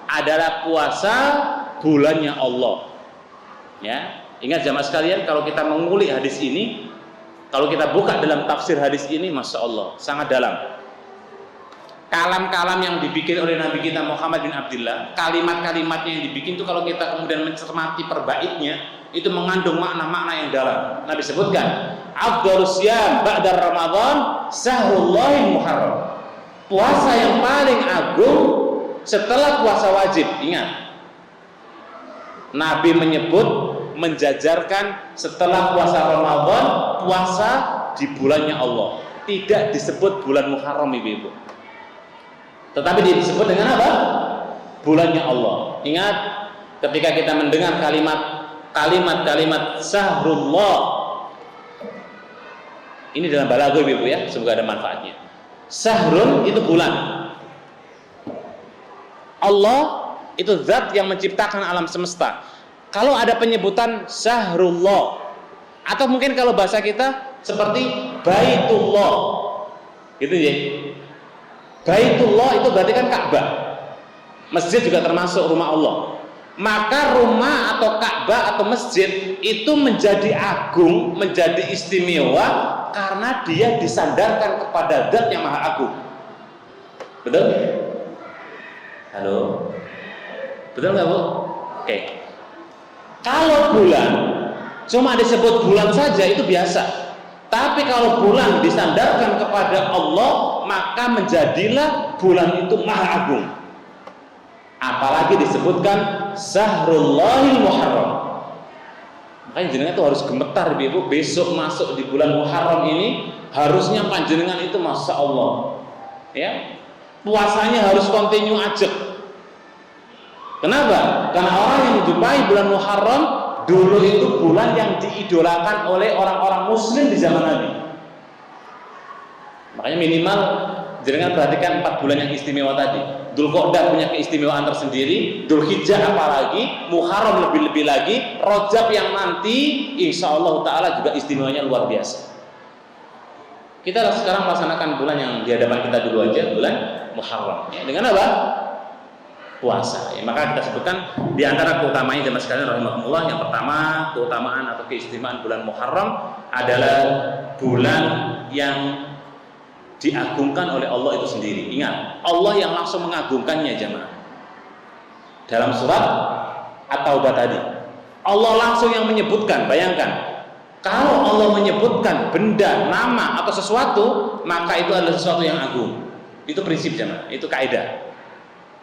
adalah puasa bulannya Allah. Ya, ingat jamaah sekalian, kalau kita mengulik hadis ini, kalau kita buka dalam tafsir hadis ini, masya Allah, sangat dalam. Kalam-kalam yang dibikin oleh Nabi kita Muhammad bin Abdullah, kalimat-kalimatnya yang dibikin itu kalau kita kemudian mencermati perbaiknya, itu mengandung makna-makna yang dalam. Nabi sebutkan, afdhalus siyam ba'da Ramadan Sahrullahil Muharram. Puasa yang paling agung setelah puasa wajib. Ingat, Nabi menyebut, menjajarkan setelah puasa Ramadan, puasa di bulannya Allah. Tidak disebut bulan Muharram, ibu-ibu. Tetapi disebut dengan apa? Bulannya Allah. Ingat, ketika kita mendengar kalimat Sahrullah, ini dalam balaghah ibu ya, semoga ada manfaatnya. Sahrun itu bulan. Allah itu zat yang menciptakan alam semesta. Kalau ada penyebutan Sahrullah, atau mungkin kalau bahasa kita seperti Baitullah, gitu ya. Baitullah itu berarti kan Ka'bah. Masjid juga termasuk rumah Allah. Maka rumah atau Ka'bah atau masjid itu menjadi agung, menjadi istimewa karena dia disandarkan kepada zat yang maha agung. Betul? Halo? Betul nggak Bu? Oke. Kalau bulan cuma disebut bulan saja itu biasa. Tapi kalau bulan disandarkan kepada Allah, maka menjadilah bulan itu maha agung. Apalagi disebutkan Sahrullahil Muharram. Makanya jenengan itu harus gemetar ibu, besok masuk di bulan Muharram ini harusnya panjenengan itu masya Allah, ya, puasanya harus kontinu ajak. Kenapa? Karena orang yang menjumpai bulan Muharram dulu itu bulan yang diidolakan oleh orang-orang muslim di zaman Nabi. Makanya minimal jangan perhatikan 4 bulan yang istimewa tadi. Dzulqa'dah punya keistimewaan tersendiri, Dzulhijjah apalagi, Muharram lebih-lebih lagi, Rajab yang nanti insyaallah taala juga istimewanya luar biasa. Kita sekarang melaksanakan bulan yang di hadapan kita dulu aja, bulan Muharram. Ya, dengan apa? Puasa. Ya, maka kita sebutkan di antara keutamanya jemaah sekalian rahimahumullah, yang pertama keutamaan atau keistimewaan bulan Muharram adalah bulan yang diagungkan oleh Allah itu sendiri. Ingat, Allah yang langsung mengagungkannya jemaah. Dalam surat At-Taubah tadi, Allah langsung yang menyebutkan. Bayangkan, kalau Allah menyebutkan benda, nama atau sesuatu, maka itu adalah sesuatu yang agung. Itu prinsip jemaah, itu kaidah.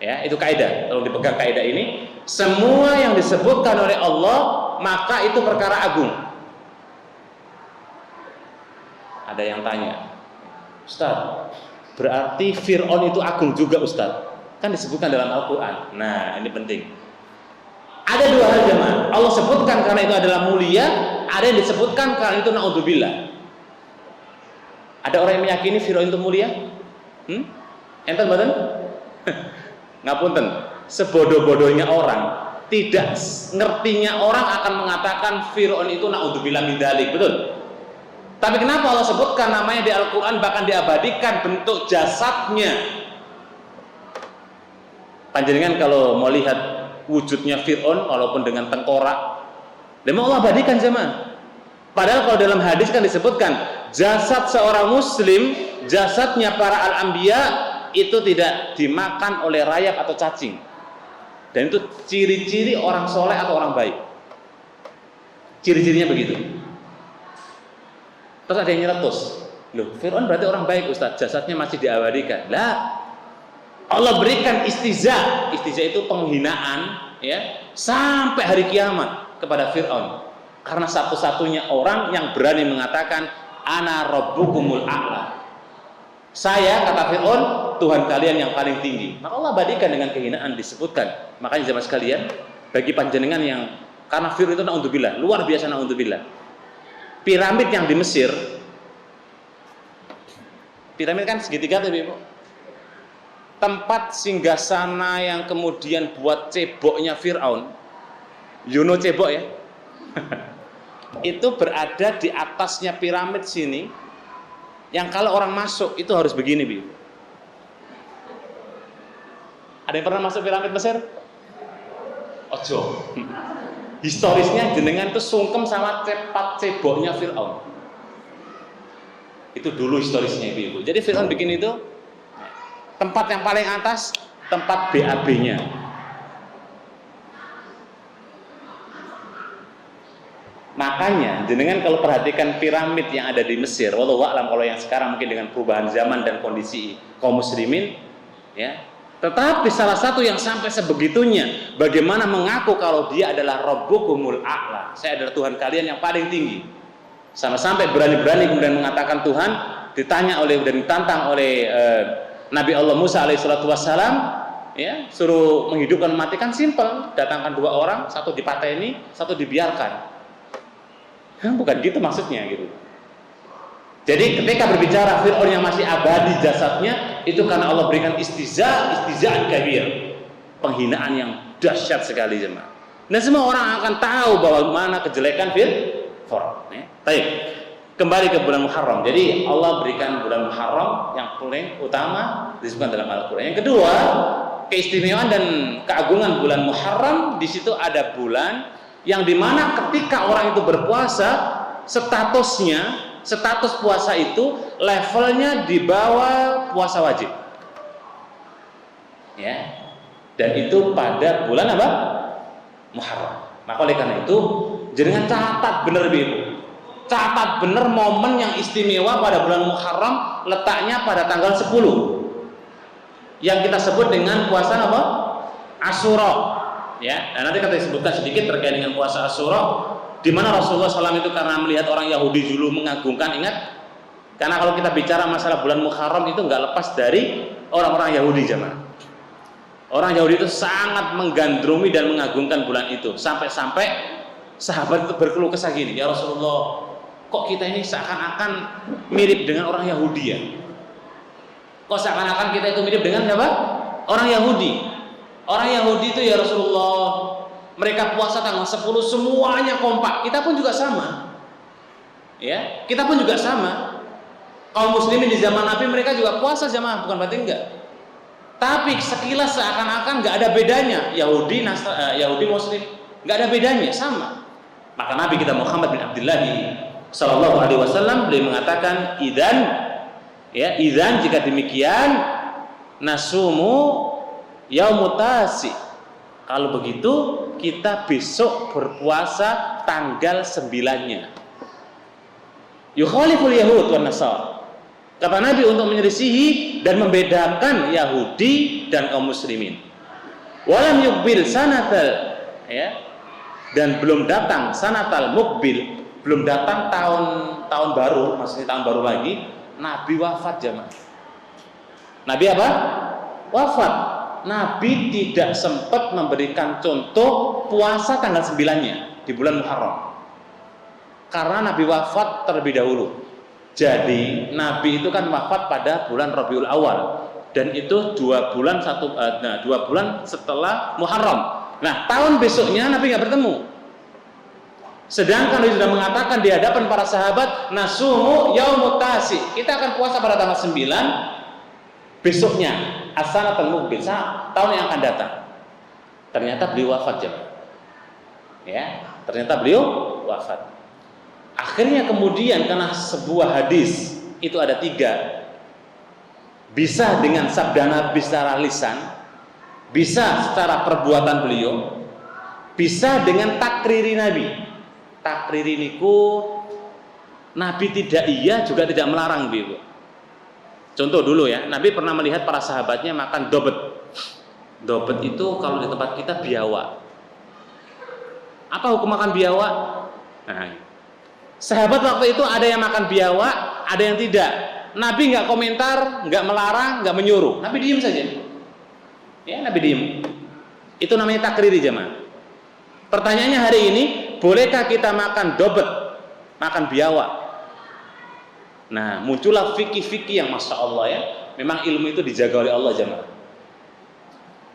Ya, itu kaidah. Kalau dipegang kaidah ini, semua yang disebutkan oleh Allah maka itu perkara agung. Ada yang tanya, Ustaz, berarti Fir'aun itu agung juga Ustaz? Kan disebutkan dalam Al-Quran. Nah, ini penting. Ada dua hal jemaah. Allah sebutkan karena itu adalah mulia, ada yang disebutkan karena itu naudzubillah. Ada orang yang meyakini Fir'aun itu mulia? Enten badan? Ngapunten. sebodoh-bodohnya orang, tidak ngertinya orang akan mengatakan Fir'aun itu naudzubillah min dzalik, betul? Tapi kenapa Allah sebutkan namanya di Al-Quran, bahkan diabadikan bentuk jasadnya? Panjenengan kalau mau lihat wujudnya Fir'aun walaupun dengan tengkorak, memang Allah abadikan zaman. Padahal kalau dalam hadis kan disebutkan jasad seorang muslim, jasadnya para al-anbiya itu tidak dimakan oleh rayap atau cacing. Dan itu ciri-ciri orang soleh atau orang baik. Ciri-cirinya begitu. Terus ada yang nyeletus, loh Fir'aun berarti orang baik Ustaz, jasadnya masih diabadikan. Lah, Allah berikan istiza itu penghinaan ya sampai hari kiamat kepada Fir'aun, karena satu-satunya orang yang berani mengatakan ana rabbukumul a'la, saya kata Fir'aun Tuhan kalian yang paling tinggi. Maka Allah abadikan dengan kehinaan disebutkan. Makanya jemaah sekalian, bagi panjenengan yang karena Fir'aun itu naudzubillah, luar biasa naudzubillah. Piramid yang di Mesir, piramid kan segitiga tuh Ibu. Tempat singgasana yang kemudian buat ceboknya Fir'aun, Yuno cebok ya, itu berada di atasnya piramid sini, yang kalau orang masuk itu harus begini Ibu. Ada yang pernah masuk piramid Mesir? Ojo. Historisnya jenengan itu sungkem sama cepat ceboknya Fir'aun. Itu dulu historisnya Ibu. Jadi Fir'aun bikin itu tempat yang paling atas, tempat BAB-nya. Makanya jenengan kalau perhatikan piramid yang ada di Mesir, wallahu a'lam kalau yang sekarang mungkin dengan perubahan zaman dan kondisi kaum muslimin ya. Tetapi salah satu yang sampai sebegitunya, bagaimana mengaku kalau dia adalah Rabbukumul A'la, saya adalah Tuhan kalian yang paling tinggi. Sampai berani-berani kemudian mengatakan Tuhan, ditanya oleh dan ditantang oleh Nabi Allah Musa alaihissalatu wassalam, ya, suruh menghidupkan mati kan simpel, datangkan dua orang, satu dipateni, satu dibiarkan. Bukan gitu maksudnya gitu. Jadi ketika berbicara Fir'aun yang masih abadi jasadnya, itu karena Allah berikan istizaan kabir, penghinaan yang dahsyat sekali jemaah. Dan semua orang akan tahu bahwa mana kejelekan Fir'aun. Baik, kembali ke bulan Muharram. Jadi Allah berikan bulan Muharram yang paling utama disebutkan dalam Al-Quran. Yang kedua, keistimewaan dan keagungan bulan Muharram, di situ ada bulan yang dimana ketika orang itu berpuasa, status puasa itu levelnya di bawah puasa wajib. Ya. Dan itu pada bulan apa? Muharram. Maka oleh karena itu, jangan catat benar Ibu. Catat benar momen yang istimewa pada bulan Muharram, letaknya pada tanggal 10. Yang kita sebut dengan puasa apa? Asyura. Ya. Dan nanti kita sebutkan sedikit terkait dengan puasa Asyura. Di mana Rasulullah SAW itu karena melihat orang Yahudi dulu mengagungkan, ingat, karena kalau kita bicara masalah bulan Muharram itu nggak lepas dari orang-orang Yahudi jemaah. Orang Yahudi itu sangat menggandrungi dan mengagungkan bulan itu, sampai-sampai sahabat itu berkeluh kesah gini, ya Rasulullah, kok kita ini seakan-akan mirip dengan orang Yahudi ya? Kok seakan-akan kita itu mirip dengan siapa? Orang Yahudi. Orang Yahudi itu ya Rasulullah, mereka puasa tanggal 10 semuanya kompak. Kita pun juga sama. Ya, kita pun juga sama. Kaum muslimin di zaman Nabi mereka juga puasa jamaah, bukan berarti enggak. Tapi sekilas seakan-akan enggak ada bedanya. Yahudi Muslim enggak ada bedanya, sama. Maka Nabi kita Muhammad bin Abdullah sallallahu alaihi wasallam beliau mengatakan idzan jika demikian nasumu yaumutasi. Kalau begitu kita besok berpuasa tanggal 9-nya. Yukhaliful Yahud wan Nasara. Kata Nabi untuk menyelisihi dan membedakan Yahudi dan kaum muslimin. Walam yukbil sanatal, ya. Dan belum datang sanatal mukbil, belum datang tahun baru, maksudnya tahun baru lagi, Nabi wafat jemaah. Nabi apa? Wafat. Nabi tidak sempat memberikan contoh puasa tanggal 9-nya di bulan Muharram. Karena Nabi wafat terlebih dahulu. Jadi Nabi itu kan wafat pada bulan Rabiul Awal. dan itu 2 bulan setelah Muharram. Nah, tahun besoknya Nabi nggak bertemu. Sedangkan Nabi sudah mengatakan di hadapan para sahabat, nasumu yaumut tasi, kita akan puasa pada tanggal 9 besoknya, as-sanatul muqbil, tahun yang akan datang. Ternyata beliau wafat, jemaah. Ya, ternyata beliau wafat. Akhirnya kemudian karena sebuah hadis itu ada 3, bisa dengan sabda Nabi secara lisan, bisa secara perbuatan beliau, bisa dengan takriri Nabi. Takriri niku Nabi tidak iya juga tidak melarang, Ibu. Contoh dulu ya, Nabi pernah melihat para sahabatnya makan dobet. Dobet itu kalau di tempat kita biawak. Apa hukum makan biawak? Nah, sahabat waktu itu ada yang makan biawak, ada yang tidak. Nabi nggak komentar, nggak melarang, nggak menyuruh. Nabi diem saja. Ya, Nabi diem. Itu namanya takriri, jemaah. Pertanyaannya hari ini, bolehkah kita makan dobet, makan biawak? Nah, muncullah fikih-fikih yang masya Allah ya. Memang ilmu itu dijaga oleh Allah, jemaah.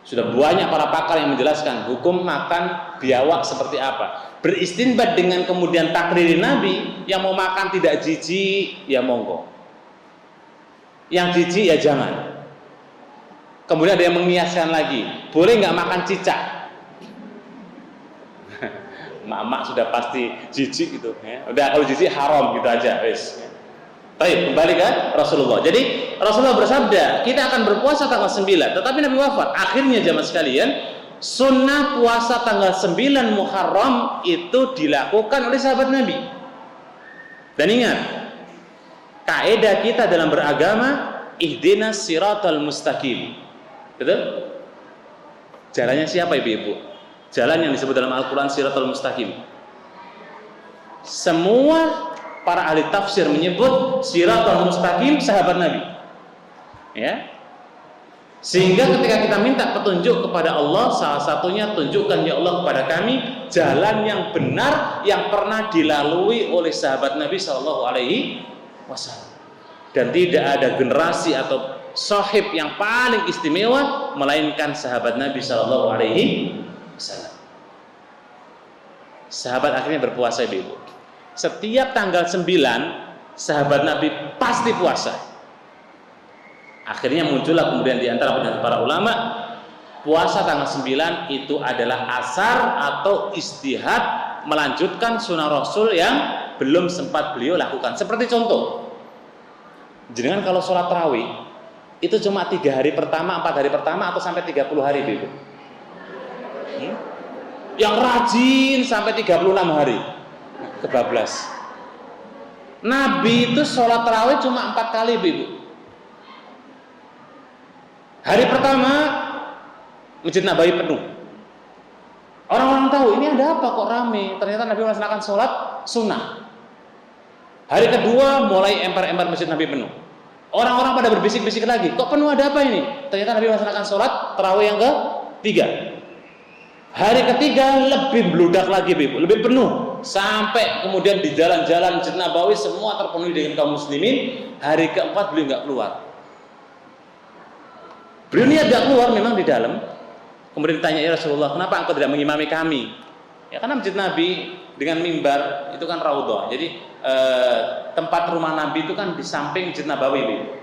Sudah banyak para pakar yang menjelaskan hukum makan biawak seperti apa. Beristinbat dengan kemudian takriri Nabi, yang mau makan tidak jijik, ya monggo. Yang jijik ya jangan. Kemudian ada yang mengiaskan lagi, boleh nggak makan cicak? Mak sudah pasti jijik gitu. Ya. Udah kalau jijik haram gitu aja, wes. Baik, kembali ke Rasulullah. Jadi Rasulullah bersabda, kita akan berpuasa tanggal 9, tetapi Nabi wafat. Akhirnya jamaah sekalian, sunnah puasa tanggal 9 Muharram itu dilakukan oleh sahabat Nabi. Dan ingat, kaidah kita dalam beragama, ihdinas siratal mustaqim. Betul? Jalannya siapa ibu-ibu? Jalan yang disebut dalam Al-Quran siratal mustaqim. Semua para ahli tafsir menyebut siratal mustaqim sahabat Nabi. Ya. Sehingga ketika kita minta petunjuk kepada Allah, salah satunya tunjukkan ya Allah kepada kami jalan yang benar yang pernah dilalui oleh sahabat Nabi Shallallahu Alaihi Wasallam. Dan tidak ada generasi atau sahib yang paling istimewa melainkan sahabat Nabi Shallallahu Alaihi Wasallam. Sahabat akhirnya berpuasa, ibu. Setiap tanggal 9 sahabat Nabi pasti puasa. Akhirnya muncullah kemudian di antara pendapat para ulama, puasa tanggal 9 itu adalah asar atau istihad melanjutkan sunnah Rasul yang belum sempat beliau lakukan. Seperti contoh, jenengan kalau sholat tarawih itu cuma 3 hari pertama, 4 hari pertama, atau sampai 30 hari, ibu. Yang rajin sampai 36 hari. Kebablas. Nabi itu sholat tarawih cuma 4 kali, ibu. Hari pertama Masjid Nabawi penuh. Orang-orang tahu ini ada apa kok rame. Ternyata Nabi melaksanakan sholat sunnah. Hari kedua mulai emper-emper Masjid Nabi penuh. Orang-orang pada berbisik-bisik lagi, kok penuh, ada apa ini? Ternyata Nabi melaksanakan sholat tarawih yang ke-3. Hari ketiga lebih bludak lagi, ibu, lebih penuh, sampai kemudian di jalan-jalan Masjid Nabawi semua terpenuhi dengan kaum muslimin. Hari keempat beliau nggak keluar. Beliau niat nggak keluar, memang di dalam. Kemudian ditanya, ya Rasulullah, kenapa engkau tidak mengimami kami? Ya karena Masjid Nabi dengan mimbar itu kan raudhah. Jadi tempat rumah Nabi itu kan di samping Masjid Nabawi, ibu.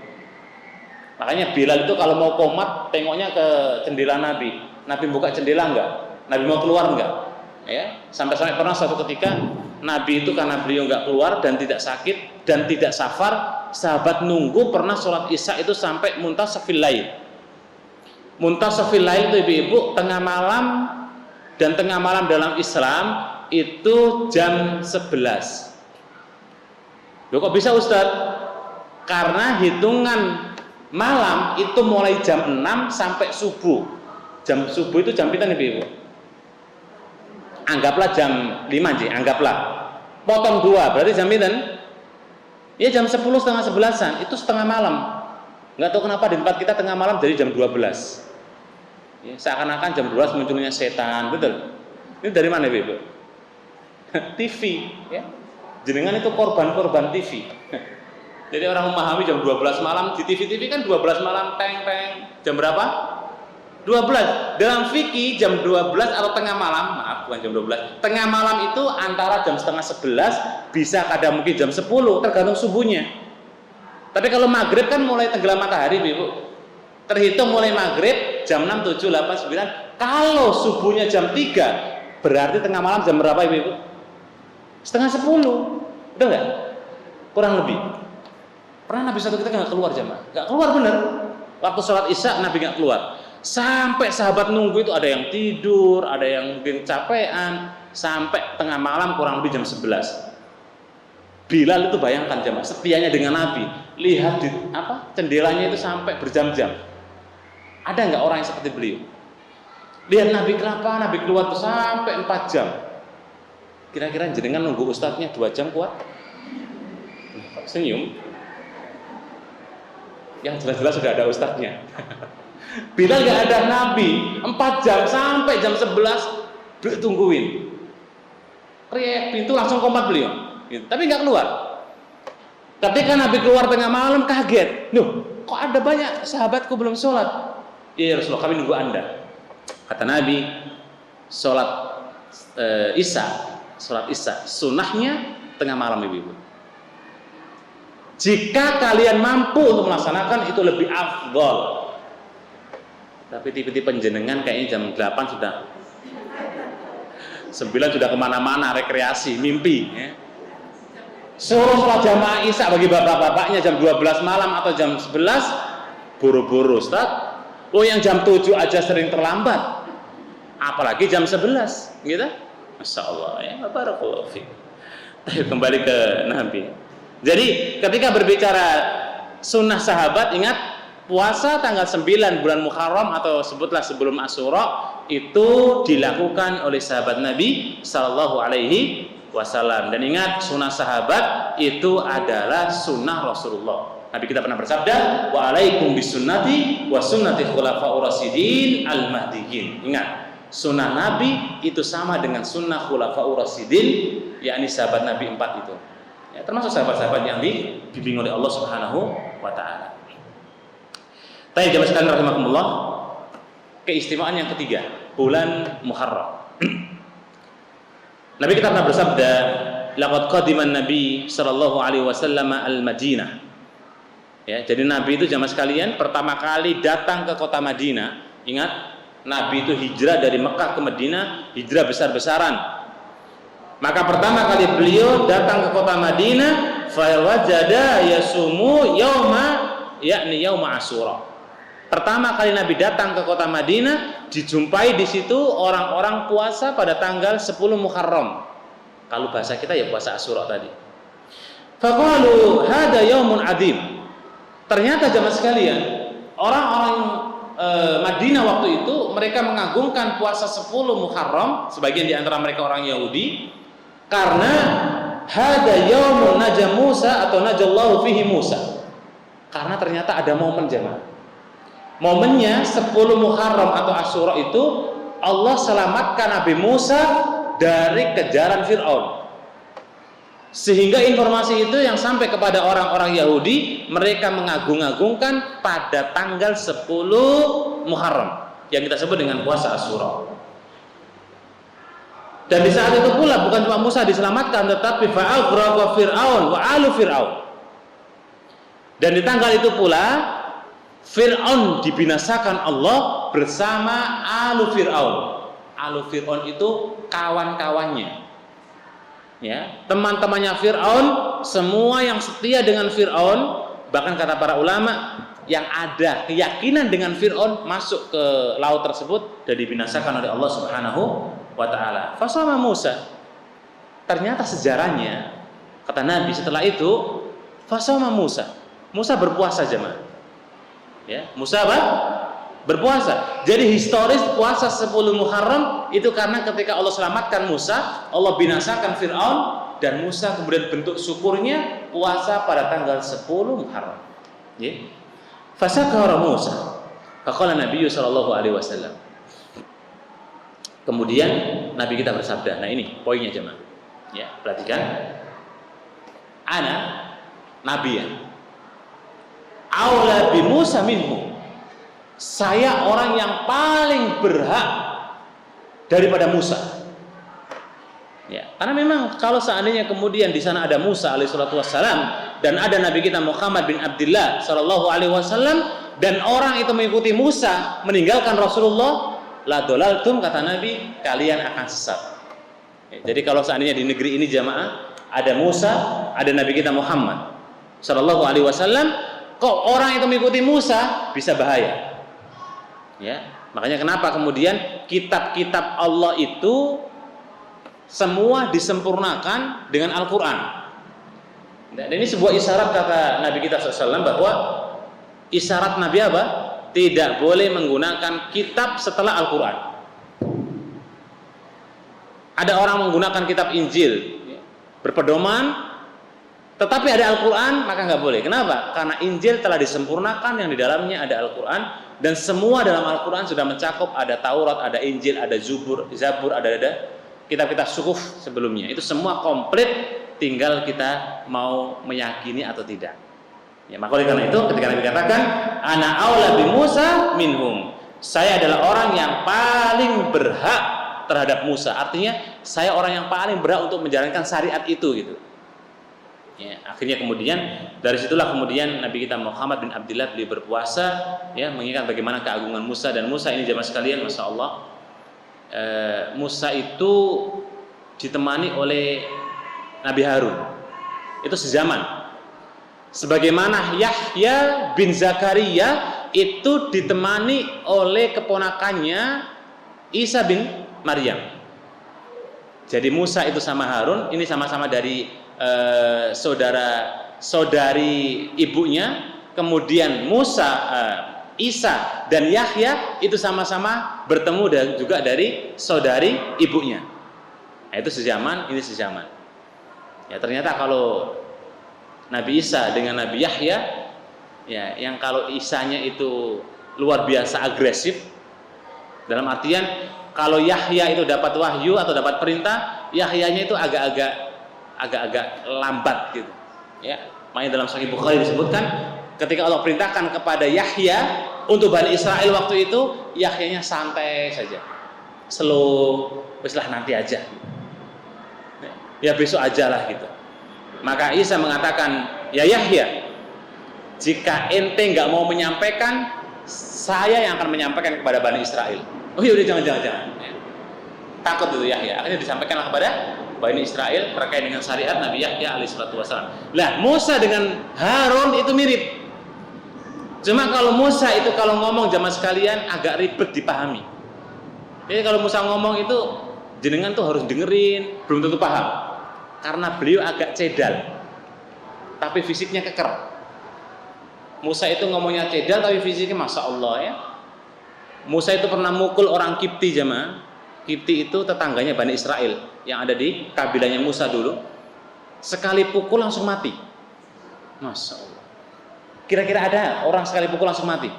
Makanya Bilal itu kalau mau qomat tengoknya ke jendela Nabi. Nabi buka jendela enggak? Nabi mau keluar enggak? Ya, sampai-sampai pernah suatu ketika Nabi itu karena beliau enggak keluar dan tidak sakit dan tidak safar, sahabat nunggu pernah sholat Isya itu sampai muntasafil lail. Muntasafil lail itu ibu-ibu tengah malam, dan tengah malam dalam Islam itu jam 11. Loh kok bisa Ustadz? Karena hitungan malam itu mulai jam 6 sampai subuh. Jam subuh itu jam pinten ibu-ibu? Anggaplah jam 5 sih, anggaplah. Potong 2, berarti jam pinten? Ya jam 10 setengah 11-an, itu setengah malam. Nggak tahu kenapa di tempat kita tengah malam jadi jam 12. Ya, seakan-akan jam 12 munculnya setan, betul. Ini dari mana ibu? TV, ya. Jenengan itu korban-korban TV. Jadi orang memahami jam 12 malam di TV-TV kan 12 malam teng. Jam berapa? 12. Dalam fikih jam 12 atau tengah malam, maaf bukan jam 12. Tengah malam itu antara jam setengah 11 bisa kadang mungkin jam 10 tergantung subuhnya. Tapi kalau maghrib kan mulai tenggelam matahari, Ibu. Terhitung mulai maghrib jam 6, 7, 8, 9. Kalau subuhnya jam 3, berarti tengah malam jam berapa, Ibu? Setengah 10. Udah nggak? Kurang lebih. Pernah Nabi satu ketika nggak keluar jamaah? Nggak keluar bener. Waktu sholat isya Nabi nggak keluar. Sampai sahabat nunggu itu ada yang tidur, ada yang mungkin capean, sampai tengah malam kurang lebih jam 11. Bilal itu bayangkan jamaah, setianya dengan Nabi. Lihat di jendelanya itu sampai berjam-jam. Ada nggak orang yang seperti beliau? Lihat Nabi kenapa Nabi keluar tuh sampai 4 jam. Kira-kira jenengan nunggu ustadznya 2 jam kuat? Senyum. Yang jelas-jelas sudah ada ustadznya. Bilal nggak ada, Nabi 4 jam sampai jam 11 tungguin. Kriek pintu langsung kompak beliau. Tapi nggak keluar. Ketika Nabi keluar tengah malam kaget. Loh, kok ada banyak sahabatku belum sholat? Iya Rasulullah, kami nunggu Anda. Kata Nabi, sholat Isya, sunnahnya tengah malam, Ibu. Jika kalian mampu untuk melaksanakan itu lebih afdol. Tapi tipe-tipe penjenengan kayaknya jam 8 sudah 9 sudah kemana-mana rekreasi, mimpi. Ya. Suruh sholat jamaah Isya bagi bapak-bapaknya jam 12 malam atau jam 11 buru-buru, Ustaz. Oh, yang jam 7 aja sering terlambat, apalagi jam 11, gitu? Masya Allah, ya, barakallahu fiik. Kembali ke Nabi. Jadi ketika berbicara sunnah sahabat, ingat puasa tanggal 9 bulan Muharram atau sebutlah sebelum Asyura itu dilakukan oleh sahabat Nabi Sallallahu Alaihi Wasallam. Dan ingat, sunnah sahabat itu adalah sunnah Rasulullah. Nabi kita pernah bersabda, wa alaikum bisunnati wa sunnati khulafaur rasyidin al-mahdiyyin. Ingat, sunnah Nabi itu sama dengan sunnah khulafaur rasyidin, yakni sahabat Nabi 4 itu. Ya, termasuk sahabat-sahabat yang dibimbing oleh Allah Subhanahu wa taala. Baik, jamaah sekalian rahimakumullah, keistimewaan yang ketiga, bulan Muharram. Nabi kita pernah bersabda, laqad qadiman Nabi sallallahu alaihi wasallam al-Madinah. Ya, jadi Nabi itu jamaah sekalian pertama kali datang ke kota Madinah. Ingat, Nabi itu hijrah dari Mekah ke Madinah, hijrah besar-besaran. Maka pertama kali beliau datang ke kota Madinah, fa wajada yasumu yauma Asyura. Pertama kali Nabi datang ke kota Madinah, dijumpai di situ orang-orang puasa pada tanggal 10 Muharram. Kalau bahasa kita ya puasa Asyura tadi. Faqalu hada yaumun adzim. Ternyata jamaah sekalian, orang-orang Madinah waktu itu mereka mengagungkan puasa 10 Muharram, sebagian di antara mereka orang Yahudi, karena hada yaumun naja Musa atau najallahu fihi Musa. Karena ternyata ada momen jamaah. Momennya 10 Muharram atau Asyura itu Allah selamatkan Nabi Musa dari kejaran Fir'aun. Sehingga informasi itu yang sampai kepada orang-orang Yahudi, mereka mengagung-agungkan pada tanggal 10 Muharram yang kita sebut dengan puasa Asyura. Dan di saat itu pula bukan cuma Musa diselamatkan, tetapi fa'aghraqa Fir'aun wa alu Fir'aun. Dan di tanggal itu pula Fir'aun dibinasakan Allah bersama alu Fir'aun. Alu Fir'aun itu kawan-kawannya. Ya, teman-temannya Fir'aun, semua yang setia dengan Fir'aun, bahkan kata para ulama yang ada keyakinan dengan Fir'aun masuk ke laut tersebut dan dibinasakan oleh Allah Subhanahu wa taala. Fasama Musa. Ternyata sejarahnya kata Nabi setelah itu fasama Musa. Musa berpuasa jemaah. Ya, Musa apa? Berpuasa. Jadi historis puasa 10 Muharram itu karena ketika Allah selamatkan Musa, Allah binasakan Fir'aun, dan Musa kemudian bentuk syukurnya puasa pada tanggal 10 Muharram. Ya. Fasakara Musa. Faqala Nabi sallallahu alaihi wasallam. Kemudian Nabi kita bersabda. Nah, ini poinnya jemaah. Ya, perhatikan. Ana Nabi ya. aula bi Musa minhu. Saya orang yang paling berhak daripada Musa. Ya, karena memang kalau seandainya kemudian di sana ada Musa alaihissalatu wassalam dan ada Nabi kita Muhammad bin Abdullah sallallahu alaihi wasallam dan orang itu mengikuti Musa meninggalkan Rasulullah, la dolaltum, kata Nabi, kalian akan sesat. Ya, jadi kalau seandainya di negeri ini jamaah ada Musa, ada Nabi kita Muhammad sallallahu alaihi wasallam, kok orang itu mengikuti Musa, bisa bahaya. Ya, makanya kenapa kemudian kitab-kitab Allah itu semua disempurnakan dengan Al-Quran. Dan ini sebuah isyarat, kata Nabi kita SAW, bahwa isyarat Nabi apa? Tidak boleh menggunakan kitab setelah Al-Quran. Ada orang menggunakan kitab Injil berpedoman, tetapi ada Al-Quran, maka nggak boleh. Kenapa? Karena Injil telah disempurnakan, yang di dalamnya ada Al-Quran, dan semua dalam Al-Quran sudah mencakup, ada Taurat, ada Injil, ada Zabur, ada kitab-kitab suhuf sebelumnya. Itu semua komplit, tinggal kita mau meyakini atau tidak. Ya, maka oleh karena itu ketika Nabi katakan ana aula bi Musa minhum, saya adalah orang yang paling berhak terhadap Musa. Artinya saya orang yang paling berhak untuk menjalankan syariat itu gitu. Ya, akhirnya kemudian dari situlah kemudian Nabi kita Muhammad bin Abdullah beliau berpuasa, ya, mengingat bagaimana keagungan Musa. Dan Musa ini jemaah sekalian, masya Allah, Musa itu ditemani oleh Nabi Harun, itu sezaman. Sebagaimana Yahya bin Zakaria itu ditemani oleh keponakannya Isa bin Maryam. Jadi Musa itu sama Harun, ini sama-sama dari saudari ibunya. Kemudian Isa dan Yahya itu sama-sama bertemu dan juga dari saudari ibunya. Nah, itu sezaman, ini sezaman. Ya, ternyata kalau Nabi Isa dengan Nabi Yahya, ya, yang kalau Isanya itu luar biasa agresif, dalam artian kalau Yahya itu dapat wahyu atau dapat perintah, Yahyanya itu agak-agak lambat gitu. Ya, makanya dalam Sahih Bukhari disebutkan ketika Allah perintahkan kepada Yahya untuk Bani Israel waktu itu, Yahyanya santai saja, slow, weslah nanti aja, ya besok aja lah gitu. Maka Isa mengatakan, ya Yahya, jika ente nggak mau menyampaikan, saya yang akan menyampaikan kepada Bani Israel. Oh iya, udah jangan. Ya. Takut itu Yahya. Akhirnya disampaikanlah kepada Bani Israel terkait dengan syariat Nabi Yahya alaihissalatu wassalam. Lah, Musa dengan Harun itu mirip. Cuma kalau Musa itu kalau ngomong jamaah sekalian agak ribet dipahami. Jadi kalau Musa ngomong itu jenengan tuh harus dengerin, belum tentu paham. Karena beliau agak cedal, tapi fisiknya keker. Musa itu ngomongnya cedal, tapi fisiknya masya Allah ya. Musa itu pernah mukul orang Kipti jamaah. Kipti itu tetangganya Bani Israel yang ada di kabilahnya Musa dulu. Sekali pukul langsung mati. Masya Allah. Kira-kira ada orang sekali pukul langsung mati?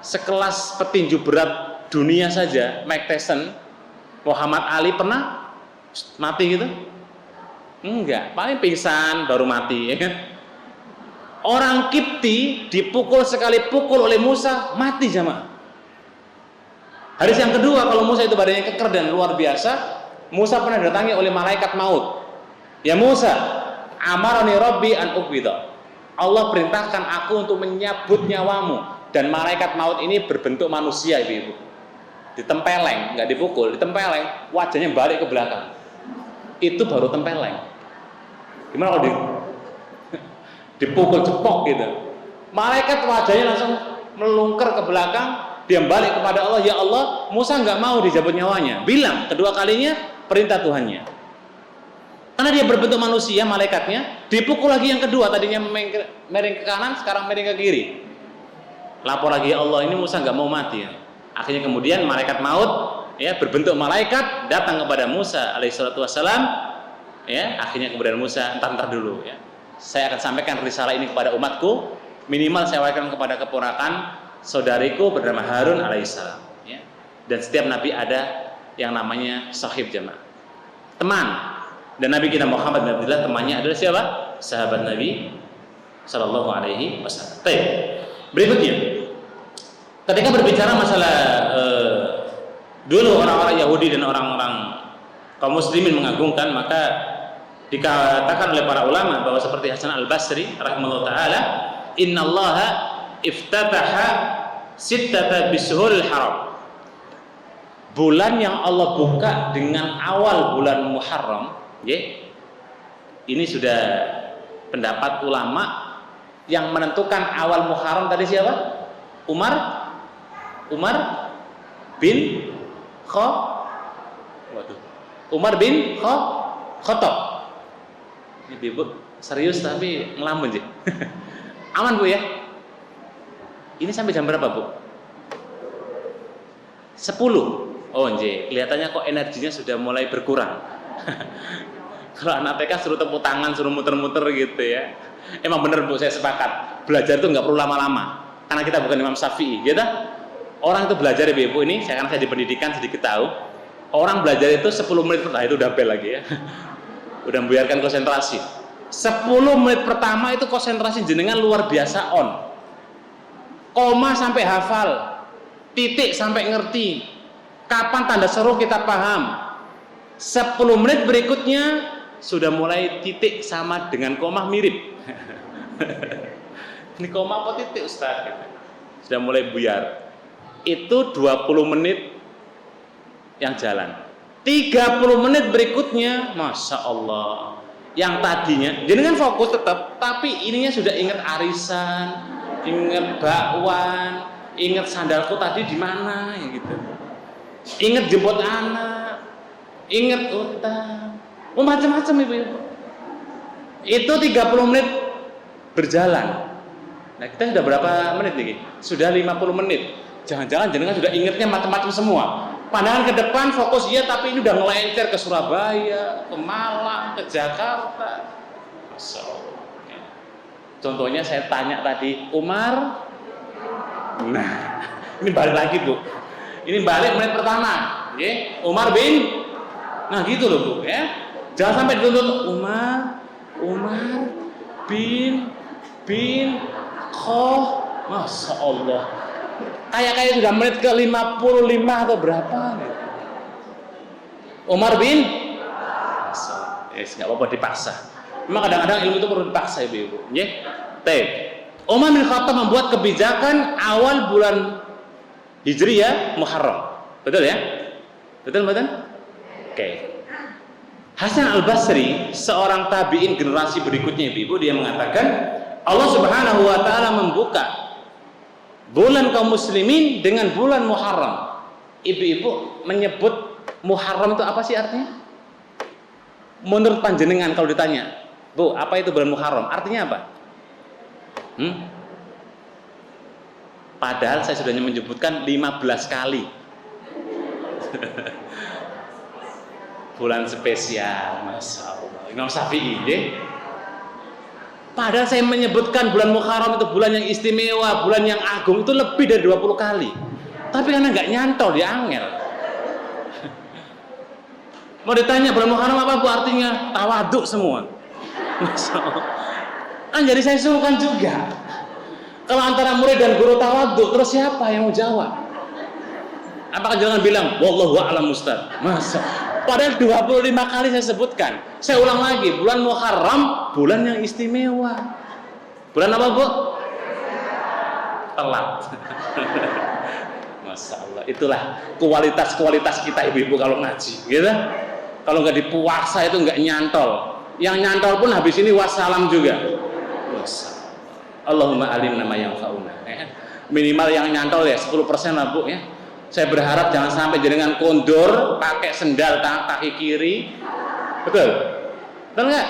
Sekelas petinju berat dunia saja, Mike Tyson, Muhammad Ali pernah mati gitu? Enggak, paling pingsan baru mati, ya kan? Orang Kipti dipukul sekali pukul oleh Musa, mati jamaah. Hadis yang kedua, kalau Musa itu badannya keker dan luar biasa, Musa pernah didatangi oleh malaikat maut. Ya Musa, amarani Rabbi an uqbida. Allah perintahkan aku untuk menyabut nyawamu. Dan malaikat maut ini berbentuk manusia, ibu-ibu. Ditempeleng, nggak dipukul, ditempeleng, wajahnya balik ke belakang. Itu baru tempeleng. Gimana kalau dipukul cepok gitu? Malaikat wajahnya langsung melungker ke belakang, dia balik kepada Allah. Ya Allah, Musa nggak mau dicabut nyawanya. Bilang kedua kalinya perintah Tuhannya. Karena dia berbentuk manusia, malaikatnya dipukul lagi yang kedua. Tadinya miring ke kanan, sekarang miring ke kiri. Lapor lagi, ya Allah, ini Musa nggak mau mati. Akhirnya kemudian malaikat maut, ya, berbentuk malaikat datang kepada Musa alaihissalatu wassalam. Ya, akhirnya kemudian Musa, entar dulu, ya, saya akan sampaikan risalah ini kepada umatku. Minimal saya wariskan kepada keponakan saudariku bernama Harun alaihissalam. Ya. Dan setiap nabi ada yang namanya sahib jamaah, teman. Dan Nabi kita Muhammad bin Abdullah temannya adalah siapa? Sahabat Nabi sallallahu alaihi wasallam. Baik. Berikutnya, ketika berbicara masalah dulu orang-orang Yahudi dan orang-orang kaum muslimin mengagungkan, maka dikatakan oleh para ulama bahwa seperti Hasan Al-Basri rahimahullah taala, innallaha iftataha sittata bishuril haram. Bulan yang Allah buka dengan awal bulan Muharram, ya. Ini sudah pendapat ulama yang menentukan awal Muharram tadi siapa? Umar bin Khattab. Ini Ibu serius tapi ngelamun sih. Aman Bu ya? Ini sampai jam berapa Bu? 10. Oh nje, kelihatannya kok energinya sudah mulai berkurang. Kalau anak TK suruh tepuk tangan, suruh muter-muter gitu ya. Emang bener Bu, saya sepakat. Belajar itu nggak perlu lama-lama. Karena kita bukan Imam Syafi'i, gitu. Orang itu belajar ya Bu ini, karena saya di pendidikan sedikit tahu. Orang belajar itu 10 menit pertama itu udah bel lagi ya. Udah membiarkan konsentrasi. 10 menit pertama itu konsentrasi jenengan luar biasa on. Koma sampai hafal, titik sampai ngerti. Kapan tanda seru kita paham. 10 menit berikutnya sudah mulai titik sama dengan koma mirip. Ini koma apa titik Ustaz? Sudah mulai buyar. Itu 20 menit yang jalan. 30 menit berikutnya, Masya Allah, yang tadinya jenengan fokus tetap, tapi ininya sudah ingat arisan, ingat bakwan, ingat sandalku tadi di mana, ya gitu. Ingat jemput anak, ingat utang, macam-macam ibu-ibu. Itu 30 menit berjalan. Nah kita sudah berapa menit nih? Sudah 50 menit. Jangan-jangan jenengan sudah ingatnya macam-macam semua. Pandangan ke depan fokus iya, tapi ini udah ngelencer ke Surabaya, ke Malang, ke Jakarta. Masya Allah. Contohnya saya tanya tadi, Umar. Nah, ini balik lagi Bu. Ini balik menit pertama, ya. Umar bin. Nah gitu loh Bu, ya. Jangan sampai dituntut Umar bin Masya Allah. Kayak sudah menit ke 55 atau berapa nih. Umar bin nggak apa-apa dipaksa. Memang kadang-kadang ilmu itu perlu dipaksa ibu-ibu, ya. Umar bin Khattab membuat kebijakan awal bulan Hijriyah Muharram. Betul ya? Betul? Oke. Hasan Al-Basri, seorang tabi'in generasi berikutnya ibu-ibu, dia mengatakan Allah Subhanahu wa taala membuka bulan kaum muslimin dengan bulan Muharram. Ibu-ibu menyebut Muharram itu apa sih artinya? Menurut panjenengan kalau ditanya, Bu, apa itu bulan Muharram? Artinya apa? Padahal saya sudah menyebutkan 15 kali. Bulan spesial, Masya Allah. Imam Syafi'i, ya? Padahal saya menyebutkan bulan Muharram itu bulan yang istimewa, bulan yang agung, itu lebih dari 20 kali. Tapi karena nggak nyantol, dia angel. Mau ditanya bulan Muharram apa Bu artinya? Tawaduk semua. Masya Allah. Jadi saya suruhkan juga. Kalau antara murid dan guru tawaduk, terus siapa yang mau jawab? Apakah jangan bilang wallahu a'lam Ustaz? Masa? Padahal 25 kali saya sebutkan. Saya ulang lagi, bulan Muharram bulan yang istimewa. Bulan apa Bu? Telat. Masya Allah. Itulah kualitas kita ibu-ibu kalau ngaji, gitu. Kalau nggak dipuasa itu nggak nyantol. Yang nyantol pun habis ini wassalam juga. Allahumma alimna ma yanfa'una. Minimal yang nyantol ya 10% lah Bu ya. Saya berharap jangan sampai jenengan kondur pakai sendal kaki kiri. Betul? Betul nggak?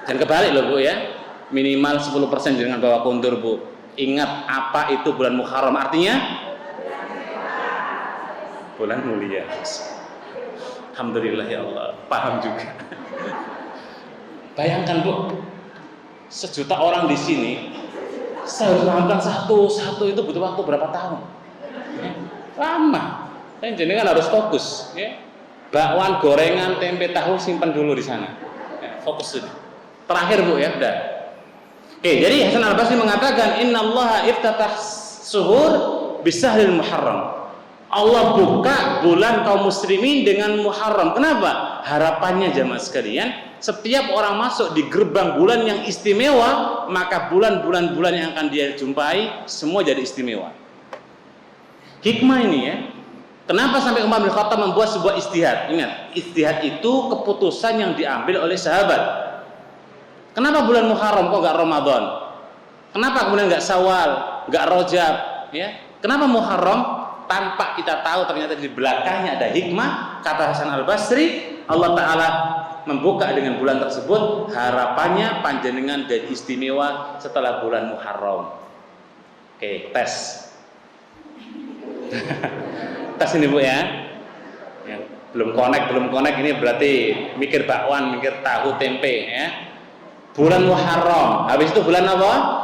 Jangan kebalik loh Bu ya. Minimal 10% jenengan bawa kondur Bu. Ingat apa itu bulan Muharram artinya? Bulan mulia. Alhamdulillah ya Allah, paham juga. Bayangkan Bu, 1 juta orang di sini, saya harus melakukan satu itu butuh waktu berapa tahun? Lama. Tapi jenengan harus fokus. Ya. Bakwan, gorengan, tempe, tahu simpan dulu di sana. Ya, fokus dulu. Terakhir Bu ya, udah. Oke, jadi Hasan Al-Basri mengatakan innallaha iftatah suhur bisahril muharram. Allah buka bulan kaum muslimin dengan Muharram. Kenapa? Harapannya jamaah sekalian, setiap orang masuk di gerbang bulan yang istimewa, maka bulan-bulan yang akan dia jumpai semua jadi istimewa. Hikmah ini ya. Kenapa sampai Umar bin Khattab membuat sebuah ijtihad? Ingat, ijtihad itu keputusan yang diambil oleh sahabat. Kenapa bulan Muharram kok enggak Ramadan? Kenapa kemudian enggak Syawal, enggak Rajab, ya? Kenapa Muharram? Tanpa kita tahu ternyata di belakangnya ada hikmah. Kata Hasan Al-Basri, Allah Ta'ala membuka dengan bulan tersebut, harapannya panjenengan dan istimewa setelah bulan Muharram. Oke, tes. Tes ini Bu ya. Yang belum connect ini berarti mikir bakwan, mikir tahu tempe ya. Bulan Muharram, habis itu bulan apa?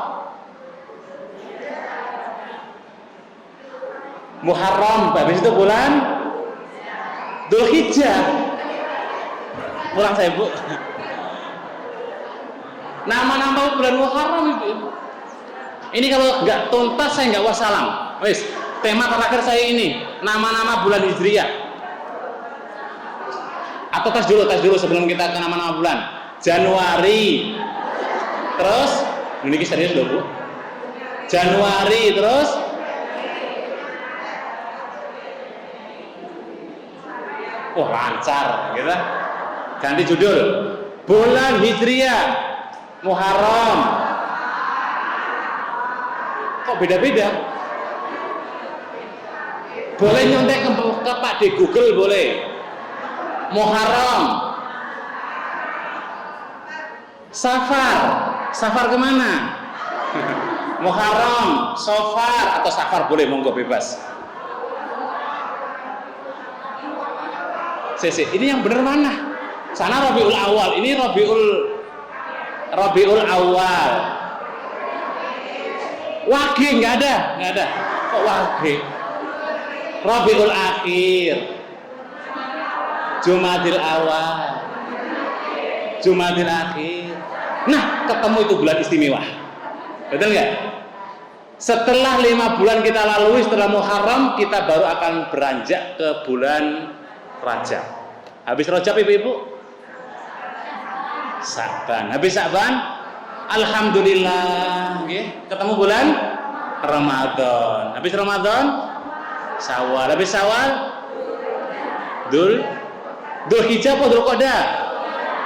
Muharram, habis itu bulan Dzulhijjah. Ulang saya Bu. Nama-nama bulan Muharram Ibu. Ini kalau nggak tuntas saya nggak wassalam. Wis, tema terakhir saya ini nama-nama bulan Hijriah. Atau tes dulu sebelum kita ke nama-nama bulan. Januari. Terus, ini serius loh Bu. Januari terus lancar gitu. Ganti judul bulan Hijriah Muharram. Kok beda-beda? Boleh nyontek ke Pak di Google boleh. Muharram, Safar kemana? Muharram, Safar atau Safar boleh, monggo bebas. Ini yang benar mana? Sana Rabiul Awal, ini Rabiul Awal. Wage nggak ada. Kok Wage? Rabiul Akhir, Jumadil Awal, Jumadil Akhir. Nah, ketemu itu bulan istimewa. Betul nggak? Setelah 5 bulan kita lalui setelah Muharram, kita baru akan beranjak ke bulan Rajab. Habis Rajab Ibu-ibu? Sa'ban. Habis Sa'ban, alhamdulillah, ketemu bulan Ramadan. Habis Ramadan, Syawal. Habis Syawal, Dzulhijjah apa Dzulqa'dah?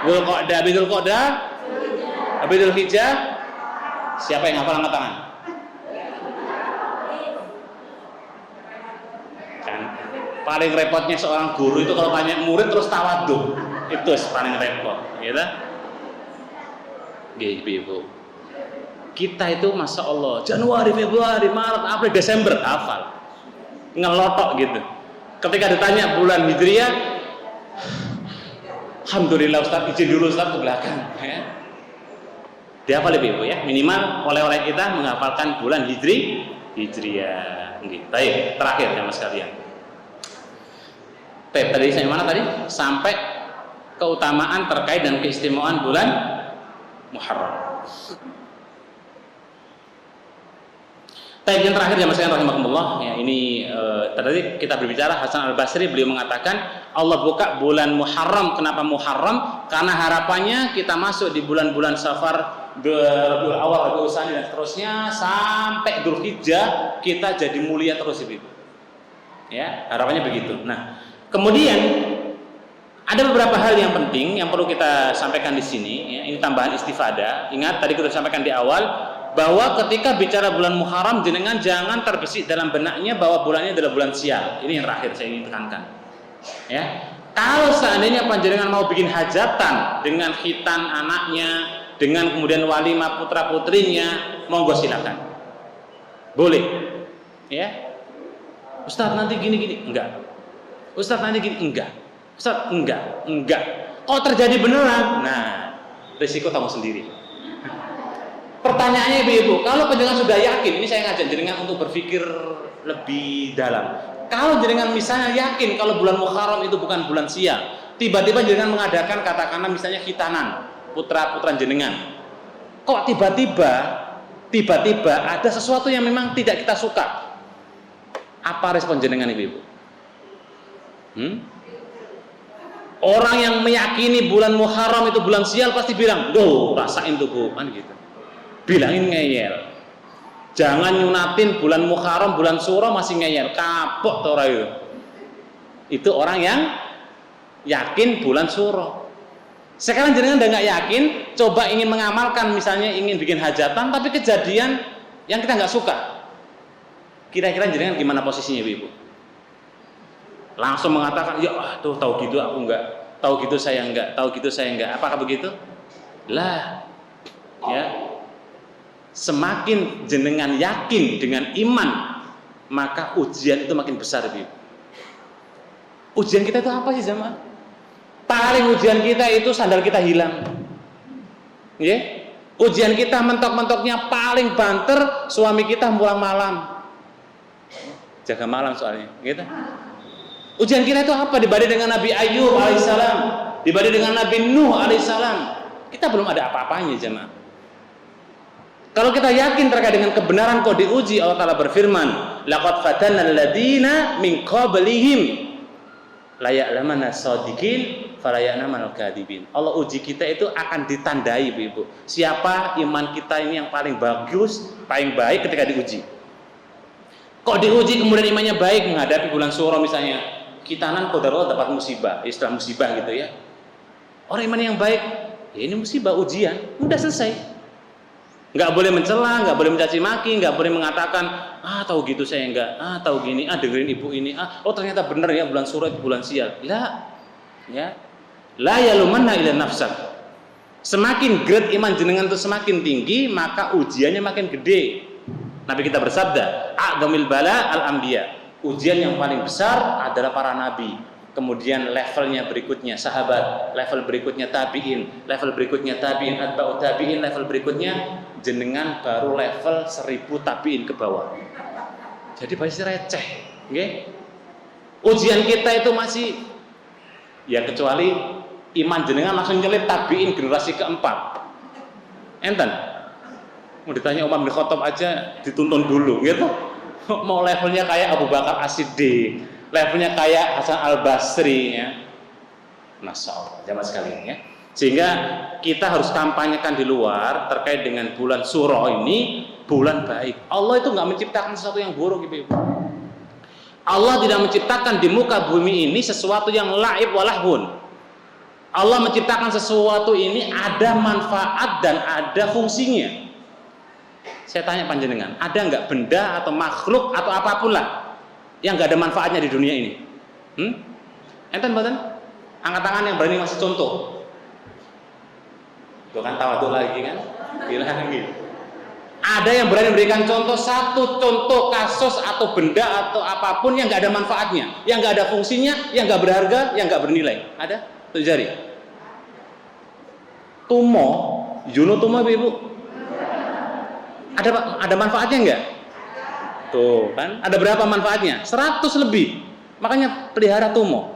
Dzulqa'dah. Habis Dzulqa'dah, habis Dzulhijjah. Siapa yang hafal angkat tangan? Paling repotnya seorang guru itu kalau tanya murid terus tawadhu, itu paling repot, gitu. Ibu, kita itu masya Allah Januari, Februari, Maret, April, Desember hafal, ngelotok gitu. Ketika ditanya bulan Hijriah, alhamdulillah Ustaz, izin dulu Ustaz ke belakang. Ya. Dihafal Ibu ya, minimal oleh kita menghafalkan bulan Hijriah. Baik, terakhir ya Mas kalian. Tadi saya mana tadi? Sampai keutamaan terkait dan keistimewaan bulan Muharram. Yang terakhir ya Mas rahimakumullah, ya ini tadi kita berbicara Hasan Al-Basri, beliau mengatakan Allah buka bulan Muharram. Kenapa Muharram? Karena harapannya kita masuk di bulan-bulan Safar, Rabiul Awal, Rabiul Tsani dan seterusnya sampai Dzulhijjah kita jadi mulia terus Ibu. Ya, harapannya begitu. Nah, kemudian ada beberapa hal yang penting yang perlu kita sampaikan di sini. Ya, ini tambahan istifadah. Ingat tadi kita sampaikan di awal bahwa ketika bicara bulan Muharram, jenengan jangan terbesit dalam benaknya bahwa bulannya adalah bulan sial. Ini yang terakhir saya ingin tekankan. Ya, kalau seandainya panjenengan mau bikin hajatan dengan khitan anaknya, dengan kemudian walimah putra putrinya, monggo silakan. Boleh. Ya, Ustaz nanti gini-gini, enggak. Ustaz nanti gini, enggak. Ustaz, enggak. Kalau terjadi beneran, nah, risiko tahu sendiri. Pertanyaannya Ibu, kalau panjenengan sudah yakin, ini saya ngajak jenengan untuk berpikir lebih dalam. Kalau jenengan misalnya yakin kalau bulan Muharram itu bukan bulan sial, tiba-tiba jenengan mengadakan katakanlah misalnya khitanan, putra-putra jenengan. Kok tiba-tiba ada sesuatu yang memang tidak kita suka. Apa respon jenengan ibu? Orang yang meyakini bulan Muharram itu bulan sial pasti bilang, "Duh, rasain tuh Bu," kan gitu. Bilangin ngeyel. Jangan nyunatin bulan Muharram, bulan Suro masih ngeyel, kapok tuh orang itu. Itu orang yang yakin bulan Suro. Sekarang jenengan udah nggak yakin, coba ingin mengamalkan, misalnya ingin bikin hajatan, tapi kejadian yang kita nggak suka. Kira-kira jenengan gimana posisinya ibu? Langsung mengatakan, ya tuh tahu gitu aku enggak, tahu gitu saya enggak, tahu gitu saya enggak. Apakah begitu? Lah, ya. Semakin jenengan yakin dengan iman, maka ujian itu makin besar, ibu. Ujian kita itu apa sih, jemaah? Paling ujian kita itu sandal kita hilang. Ya? Ujian kita mentok-mentoknya paling banter suami kita pulang malam. Jaga malam soalnya, gitu. Ujian kita itu apa dibanding dengan Nabi Ayub alaihissalam, dibanding dengan Nabi Nuh alaihissalam? Kita belum ada apa-apanya, jemaah. Kalau kita yakin terkait dengan kebenaran kok diuji, Allah Ta'ala berfirman, laqad fatanna alladziina min qablihim la ya'lamanna as-shadiqin fala ya'lamanal kadhibin. Allah uji kita itu akan ditandai, Ibu. Siapa iman kita ini yang paling bagus, paling baik ketika diuji. Kok diuji kemudian imannya baik menghadapi bulan Syuro misalnya, kitanan qadarullah dapat musibah, istilah musibah gitu ya. Orang iman yang baik, ya ini musibah, ujian, udah selesai. Nggak boleh mencela, nggak boleh mencaci maki, nggak boleh mengatakan tahu gitu saya enggak, tahu gini, dengerin ibu ini, oh ternyata benar ya bulan Syuro itu bulan sial. Ya, la yalumanna ila nafsak. Semakin grade iman jenengan itu semakin tinggi, maka ujiannya makin gede. Nabi kita bersabda, a'dhamil bala al-anbiya. Ujian yang paling besar adalah para nabi. Kemudian levelnya berikutnya sahabat, level berikutnya tabi'in, level berikutnya tabi'in atba'ut tabi'in, level berikutnya jenengan baru level 1000 tabi'in ke bawah. Jadi pasti receh, nggih. Ujian kita itu masih ya kecuali iman jenengan langsung nyelip tabi'in generasi keempat. Enten mau ditanya Umar bin Khattab aja dituntun dulu gitu. Mau levelnya kayak Abu Bakar As-Siddiq, levelnya kayak Hasan Al-Basri ya. Masya Allah, jamaah sekalian ya. Sehingga kita harus kampanyekan di luar terkait dengan bulan Syuro ini bulan baik. Allah itu nggak menciptakan sesuatu yang buruk, Ibu. Allah tidak menciptakan di muka bumi ini sesuatu yang laib walahun. Allah menciptakan sesuatu ini ada manfaat dan ada fungsinya. Saya tanya panjenengan, ada nggak benda atau makhluk atau apapun lah yang nggak ada manfaatnya di dunia ini? Enten mboten? Angkat tangan yang berani ngasih contoh. Tuh kan tawadhu lagi kan? Bilang gitu. Ada yang berani memberikan contoh, satu contoh kasus atau benda atau apapun yang nggak ada manfaatnya, yang nggak ada fungsinya, yang nggak berharga, yang nggak bernilai? Ada? Tuh jari. Tumo, Juno tumo ibu. Ada manfaatnya nggak? Tuh kan? Ada berapa manfaatnya? 100 lebih. Makanya pelihara tumo.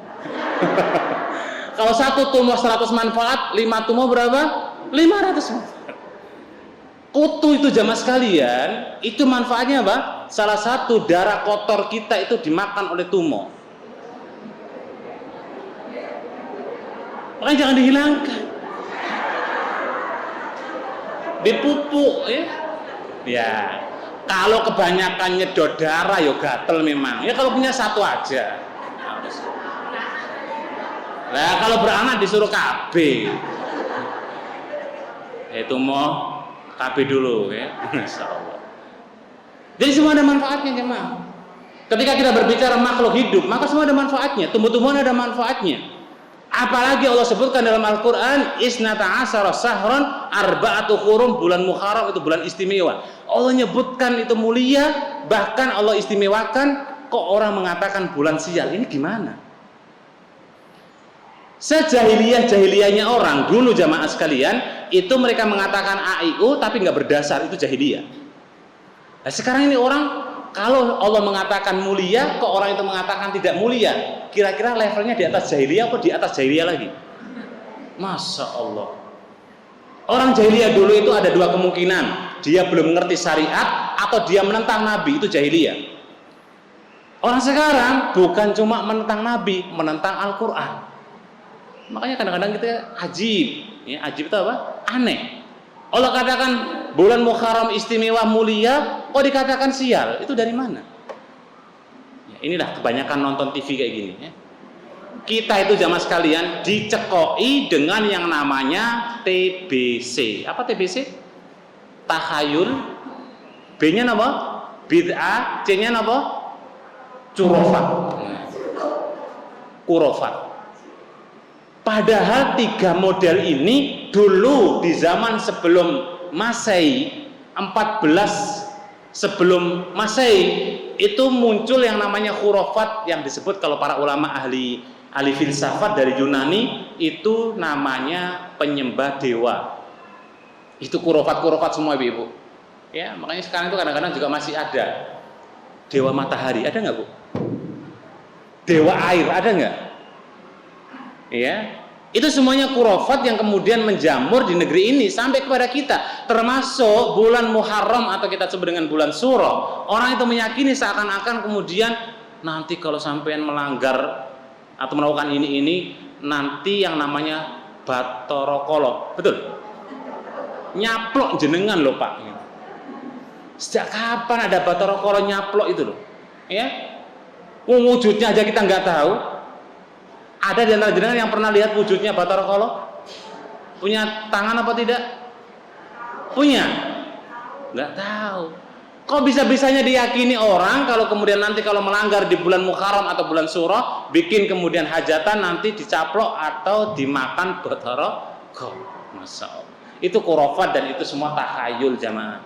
Kalau satu tumo 100 manfaat, 5 tumo berapa? 500 manfaat. Kutu itu jamaah sekalian, itu manfaatnya apa? Salah satu darah kotor kita itu dimakan oleh tumo. Makanya jangan dihilangkan. Dipupuk ya. Ya, kalau kebanyakan nyedot darah ya gatel memang. Ya kalau punya satu aja. Nah, kalau beranak disuruh KB. Itu mau KB dulu ya. Insyaallah. Jadi semua ada manfaatnya, jemaah. Ketika kita berbicara makhluk hidup, maka semua ada manfaatnya. Tumbuh-tumbuhan ada manfaatnya. Apalagi Allah sebutkan dalam Al-Quran, isnata asyara sahran arba'atu hurum, bulan Muharram itu bulan istimewa. Allah nyebutkan itu mulia, bahkan Allah istimewakan. Kok orang mengatakan bulan sial? Ini gimana? Sejahiliyah-jahiliyahnya orang dulu jamaah sekalian, itu mereka mengatakan AIU tapi nggak berdasar, itu jahiliyah. Nah, sekarang ini orang kalau Allah mengatakan mulia, kok orang itu mengatakan tidak mulia? Kira-kira levelnya di atas jahiliyah atau di atas jahiliyah lagi? Masya Allah. Orang jahiliyah dulu itu ada dua kemungkinan, dia belum mengerti syariat atau dia menentang Nabi, itu jahiliyah. Orang sekarang bukan cuma menentang Nabi, menentang Al-Quran. Makanya kadang-kadang kita ajib, ya, ajib itu apa? Aneh. Allah katakan bulan Muharram istimewa mulia, kok dikatakan sial? Itu dari mana? Ya, inilah kebanyakan nonton TV kayak gini. Ya. Kita itu jamaah sekalian dicekoi dengan yang namanya TBC. Apa TBC? Takhayul. B-nya apa? Bid'ah. C-nya apa? Curofat. Kurofat. Padahal tiga model ini dulu di zaman sebelum Masehi 14 sebelum Masehi itu muncul yang namanya khurafat yang disebut kalau para ulama ahli filsafat dari Yunani itu namanya penyembah dewa. Itu khurafat semua ibu-ibu. Ya, makanya sekarang itu kadang-kadang juga masih ada dewa matahari, ada nggak Bu? Dewa air, ada nggak? Ya, itu semuanya khurafat yang kemudian menjamur di negeri ini sampai kepada kita. Termasuk bulan Muharram atau kita sebut dengan bulan Suro. Orang itu meyakini seakan-akan kemudian nanti kalau sampean melanggar atau melakukan ini nanti yang namanya Bathara-Kala. Betul? Nyaplok jenengan loh Pak. Sejak kapan ada Bathara-Kala nyaplok itu loh? Ya, wujudnya aja kita nggak tahu. Ada di antara jenengan yang pernah lihat wujudnya Bathara-Kala? Punya tangan apa tidak? Punya? Nggak tahu. Kok bisa-bisanya diyakini orang kalau kemudian nanti kalau melanggar di bulan Muharram atau bulan Suro, bikin kemudian hajatan nanti dicaplok atau dimakan Bathara-Kala? Masya Allah. Itu khurafat dan itu semua takhayul jamaah.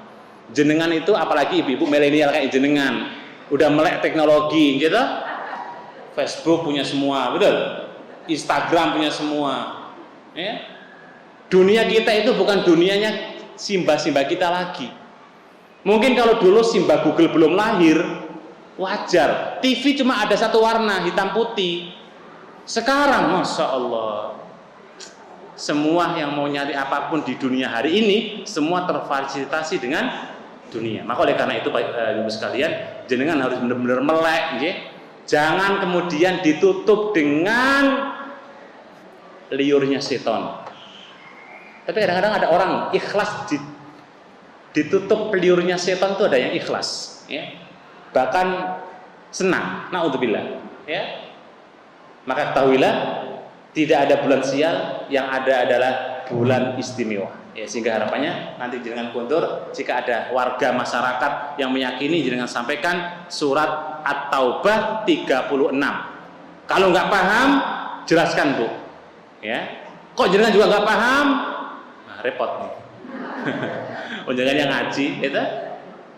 Jenengan itu apalagi ibu-ibu milenial kayak jenengan udah melek teknologi gitu. Facebook punya semua, betul? Instagram punya semua. Ya. Dunia kita itu bukan dunianya simba-simba kita lagi. Mungkin kalau dulu simba Google belum lahir, wajar. TV cuma ada satu warna, hitam putih. Sekarang, Masya Allah, semua yang mau nyari apapun di dunia hari ini, semua terfasilitasi dengan dunia. Maka oleh karena itu, Ibu sekalian, jenengan harus benar-benar melek, ya. Jangan kemudian ditutup dengan liurnya setan. Tapi kadang-kadang ada orang ikhlas ditutup liurnya setan itu ada yang ikhlas, ya. Bahkan senang, naudzubillah, ya. Maka ketahuilah tidak ada bulan sial, yang ada adalah bulan istimewa. Ya, sehingga harapannya nanti jenengan kuntur jika ada warga masyarakat yang meyakini jenengan sampaikan surat At-Taubah 36. Kalau nggak paham, jelaskan Bu. Ya, kok jenengan juga nggak paham? Nah, repot nih. Jenengan yang ngaji, itu.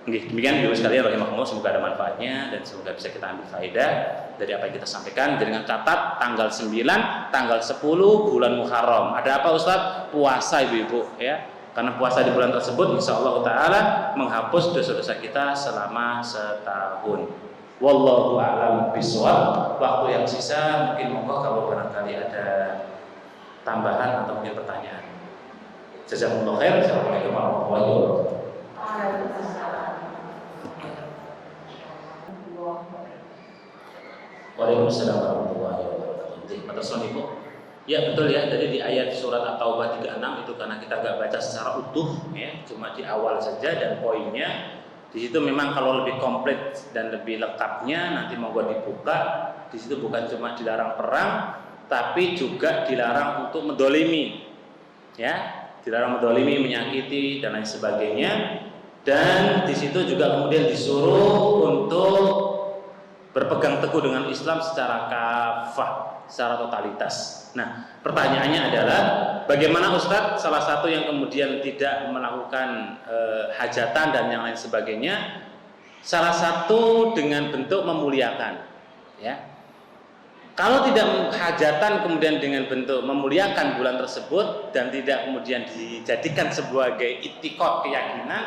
Demikian Ibu sekalian rahimahumullah, semoga ada manfaatnya dan semoga bisa kita ambil faedah dari apa yang kita sampaikan. Dengan catat tanggal 9, tanggal 10 bulan Muharram. Ada apa Ustaz? Puasa ibu-ibu, ya. Karena puasa di bulan tersebut insyaallah taala menghapus dosa-dosa kita selama setahun. Wallahu a'lam bishawab. Waktu yang sisa mungkin monggo kalau barangkali ada tambahan atau mungkin pertanyaan. Jazakumullah khair. Assalamualaikum warahmatullahi wabarakatuh. Waalaikumsalam warahmatullahi wabarakatuh. Matur Ibu. Ya betul ya, jadi di ayat surat At-Taubah 36 itu karena kita nggak baca secara utuh, ya, cuma di awal saja dan poinnya di situ memang kalau lebih komplit dan lebih lengkapnya nanti monggo dibuka. Di situ bukan cuma dilarang perang, tapi juga dilarang untuk mendolimi, ya, dilarang mendolimi, menyakiti dan lain sebagainya. Dan di situ juga kemudian disuruh untuk berpegang teguh dengan Islam secara kafah, secara totalitas. Nah, pertanyaannya adalah bagaimana Ustadz salah satu yang kemudian tidak melakukan hajatan dan yang lain sebagainya, salah satu dengan bentuk memuliakan, ya. Kalau tidak hajatan kemudian dengan bentuk memuliakan bulan tersebut dan tidak kemudian dijadikan sebagai itikad keyakinan,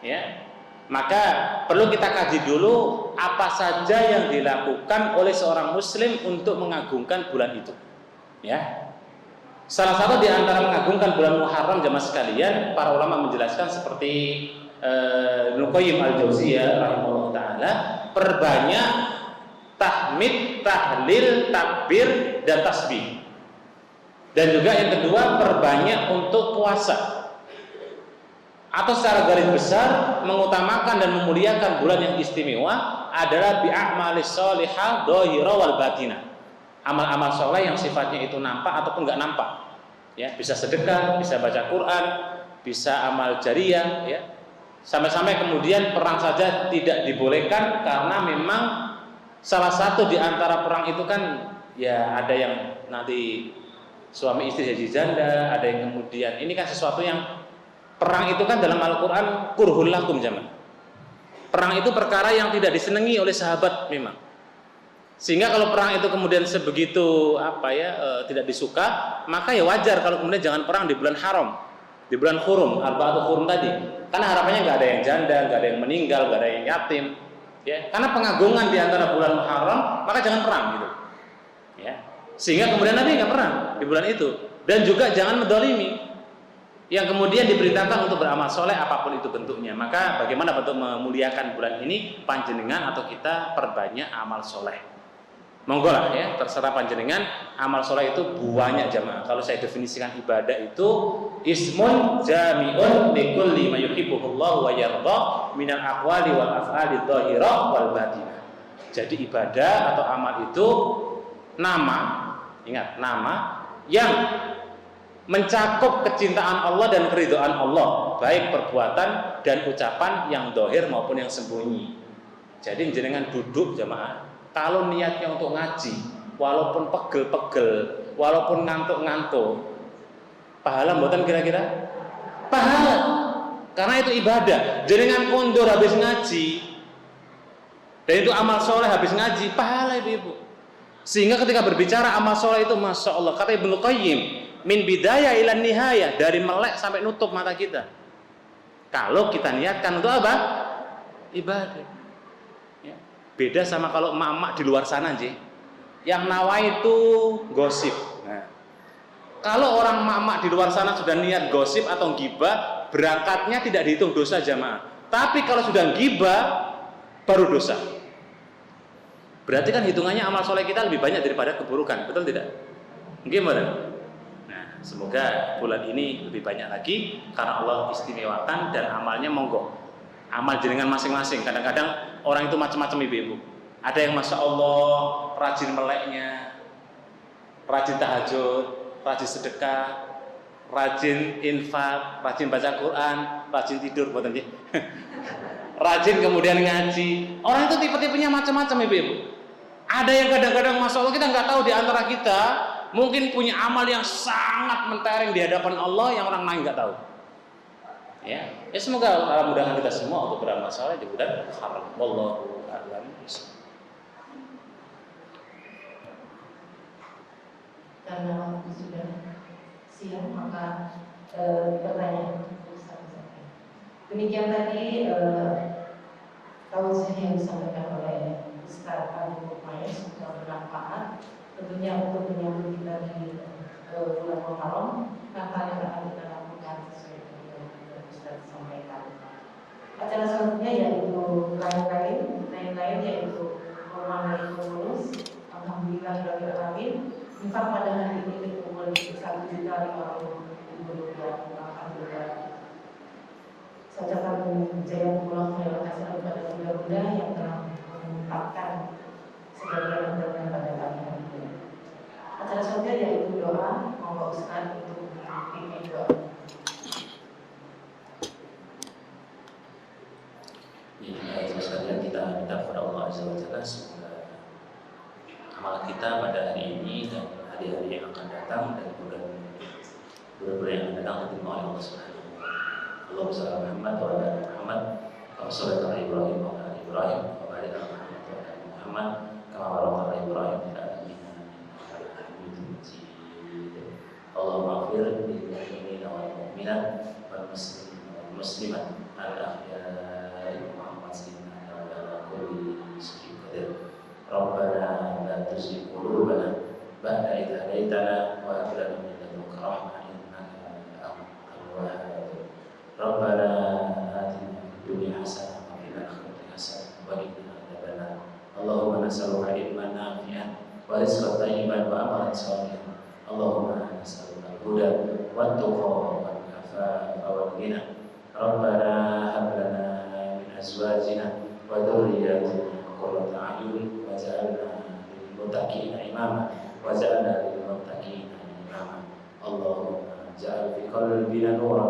ya, maka perlu kita kaji dulu apa saja yang dilakukan oleh seorang muslim untuk mengagungkan bulan itu, ya. Salah satu di antara mengagungkan bulan Muharram jamaah sekalian, para ulama menjelaskan seperti Ibnu Qayyim al-Jauziyah rahimahullah taala, perbanyak tahmid, tahlil, takbir dan tasbih. Dan juga yang kedua, perbanyak untuk puasa. Atau secara garis besar mengutamakan dan memuliakan bulan yang istimewa adalah bi'a'malis sholihah dhahira wal batinah. Amal-amal soleh yang sifatnya itu nampak ataupun nggak nampak, ya, bisa sedekah, bisa baca Quran, bisa amal jariyah, ya. Sampai-sampai kemudian perang saja tidak dibolehkan karena memang salah satu di antara perang itu kan ya ada yang nanti suami istri jadi janda, ada yang kemudian ini kan sesuatu yang perang itu kan dalam Al-Quran kurhul lakum jamaah. Perang itu perkara yang tidak disenangi oleh sahabat memang. Sehingga kalau perang itu kemudian sebegitu tidak disuka, maka ya wajar kalau kemudian jangan perang di bulan haram, di bulan hurum, arba'atul hurum tadi. Karena harapannya nggak ada yang janda, nggak ada yang meninggal, nggak ada yang yatim, ya. Karena pengagungan di antara bulan Muharram, maka jangan perang gitu, ya. Sehingga kemudian Nabi nggak perang di bulan itu, dan juga jangan mendolimi. Yang kemudian diperintahkan untuk beramal soleh apapun itu bentuknya. Maka bagaimana bentuk memuliakan bulan ini? Panjenengan atau kita perbanyak amal soleh. Monggo lah ya, terserah panjenengan. Amal soleh itu banyak jamaah. Kalau saya definisikan ibadah itu ismun jami'un likulli ma yuhibbuhullahu wa yardha minal aqwali wal af'ali dhahirah wal batinah. Jadi ibadah atau amal itu nama, ingat, nama yang mencakup kecintaan Allah dan keridhaan Allah, baik perbuatan dan ucapan yang dohir maupun yang sembunyi. Jadi jenengan duduk jamaah, kalau niatnya untuk ngaji, walaupun pegel-pegel, walaupun ngantuk-ngantuk, pahala mboten kira-kira? Pahala, karena itu ibadah. Jenengan kondur habis ngaji, dan itu amal soleh habis ngaji, pahala ibu-ibu. Sehingga ketika berbicara amal soleh itu, masya Allah, kata Ibnu Qayyim, min bidayah ilan nihayah, dari melek sampai nutup mata kita. Kalau kita niatkan untuk apa? Ibadah. Ya. Beda sama kalau emak-emak di luar sana aja, yang nawa itu gosip. Nah, kalau orang emak-emak di luar sana sudah niat gosip atau gibah, berangkatnya tidak dihitung dosa jamaah. Tapi kalau sudah gibah, baru dosa. Berarti kan hitungannya amal soleh kita lebih banyak daripada keburukan, betul tidak? Gimana? Semoga bulan ini lebih banyak lagi karena Allah istimewakan dan amalnya monggo. Amal jenengan masing-masing. Kadang-kadang orang itu macam-macam ibu-ibu. Ada yang masya Allah rajin meleknya, rajin tahajud, rajin sedekah, rajin infak, rajin baca Quran, rajin tidur, rajin kemudian ngaji. Orang itu tipe-tipenya macam-macam ibu-ibu. Ada yang kadang-kadang masya Allah kita nggak tahu di antara kita. Mungkin punya amal yang sangat mentereng di hadapan Allah yang orang lain nggak tahu. Ya, semoga Allah mudahkan kita semua untuk beramal saleh di bulan Muharram. Wallahu a'lam bishawab. Karena waktu sudah siang, maka pertanyaan Ustaz. Demikian tadi tausiah yang disampaikan oleh Ustaz Ali Mukmaya, semoga bermanfaat. Tentunya untuk menyambut kita di bulan Muharram, maka yang akan kita lakukan sesuai dengan yang Ustaz sampaikan. Acara selanjutnya yaitu lain-lain yaitu Quran dari pengurus. Alhamdulillah rabbil alamin. Infak pada hari ini berkumpul 1.500.000 rupiah. Alhamdulillah. Saya ucapkan jazakumullah khairan hasanah kepada bunda-bunda yang telah menginfakkan sebagian hartanya pada pagi hari ini. Acara selanjutnya yaitu doa. Monggo Ustaz untuk pimpin doa. Jadi sekalian kita minta kepada Allah Azza wa Jalla semoga amal kita pada hari ini dan hari-hari yang akan datang dan bulan-bulan yang akan datang diterima oleh Allah Subhanahu wa taala. Allahumma shalli ala Muhammad wa ala ali Muhammad kama shallaita ala Ibrahim wa ala ali Ibrahim wa barik ala Muhammad wa ala ali Muhammad kama barakta ala Ibrahim wa ala ali Hamidum Majid. Allahumma ighfir lil mu'minina wal mu'minat wal muslimin wal muslimat al ahya'i Rabbana la tuzigh qulubana ba'da idh hadaytana wa hab lana min ladunka الرحمة إنك أنت الوهاب ربنا آتنا في الدنيا حسنة وفي الآخرة حسنة وقنا عذاب النار اللهم نسألك علما نافعا ورزقا طيبا وعملا صالحا اللهم نسألك الهدى والتقى والعفاف والغنى ربنا هب لنا من أزواجنا وذرياتنا قرة أعين واجعلنا للمتقين إماما واجعلنا للمتقين إماما اللهم اجعل في قلبنا نورا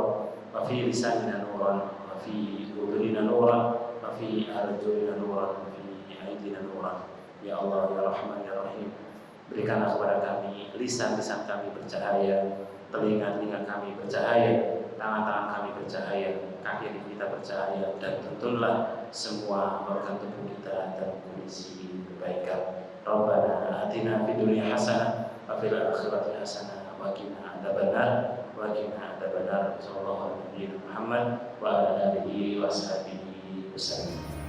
وفي لساننا نورا وفي أذننا نورا وفي أرجلنا نورا وفي أيدينا نورا ya Allah ya Rahman ya Rahim berikanlah kepada kami lisan-lisan kami bercahaya telinga-telinga kami bercahaya tangan-tangan kami bercahaya kaki kita bercahaya dan tuntunlah semua organ tubuh kita dalam kondisi kebaikan Rabbana atina fid dunya hasanah wa fil akhirati hasanah wa qina adzabannar sallallahu alaihi Muhammad wa ala alihi wa sahbihi wasallam.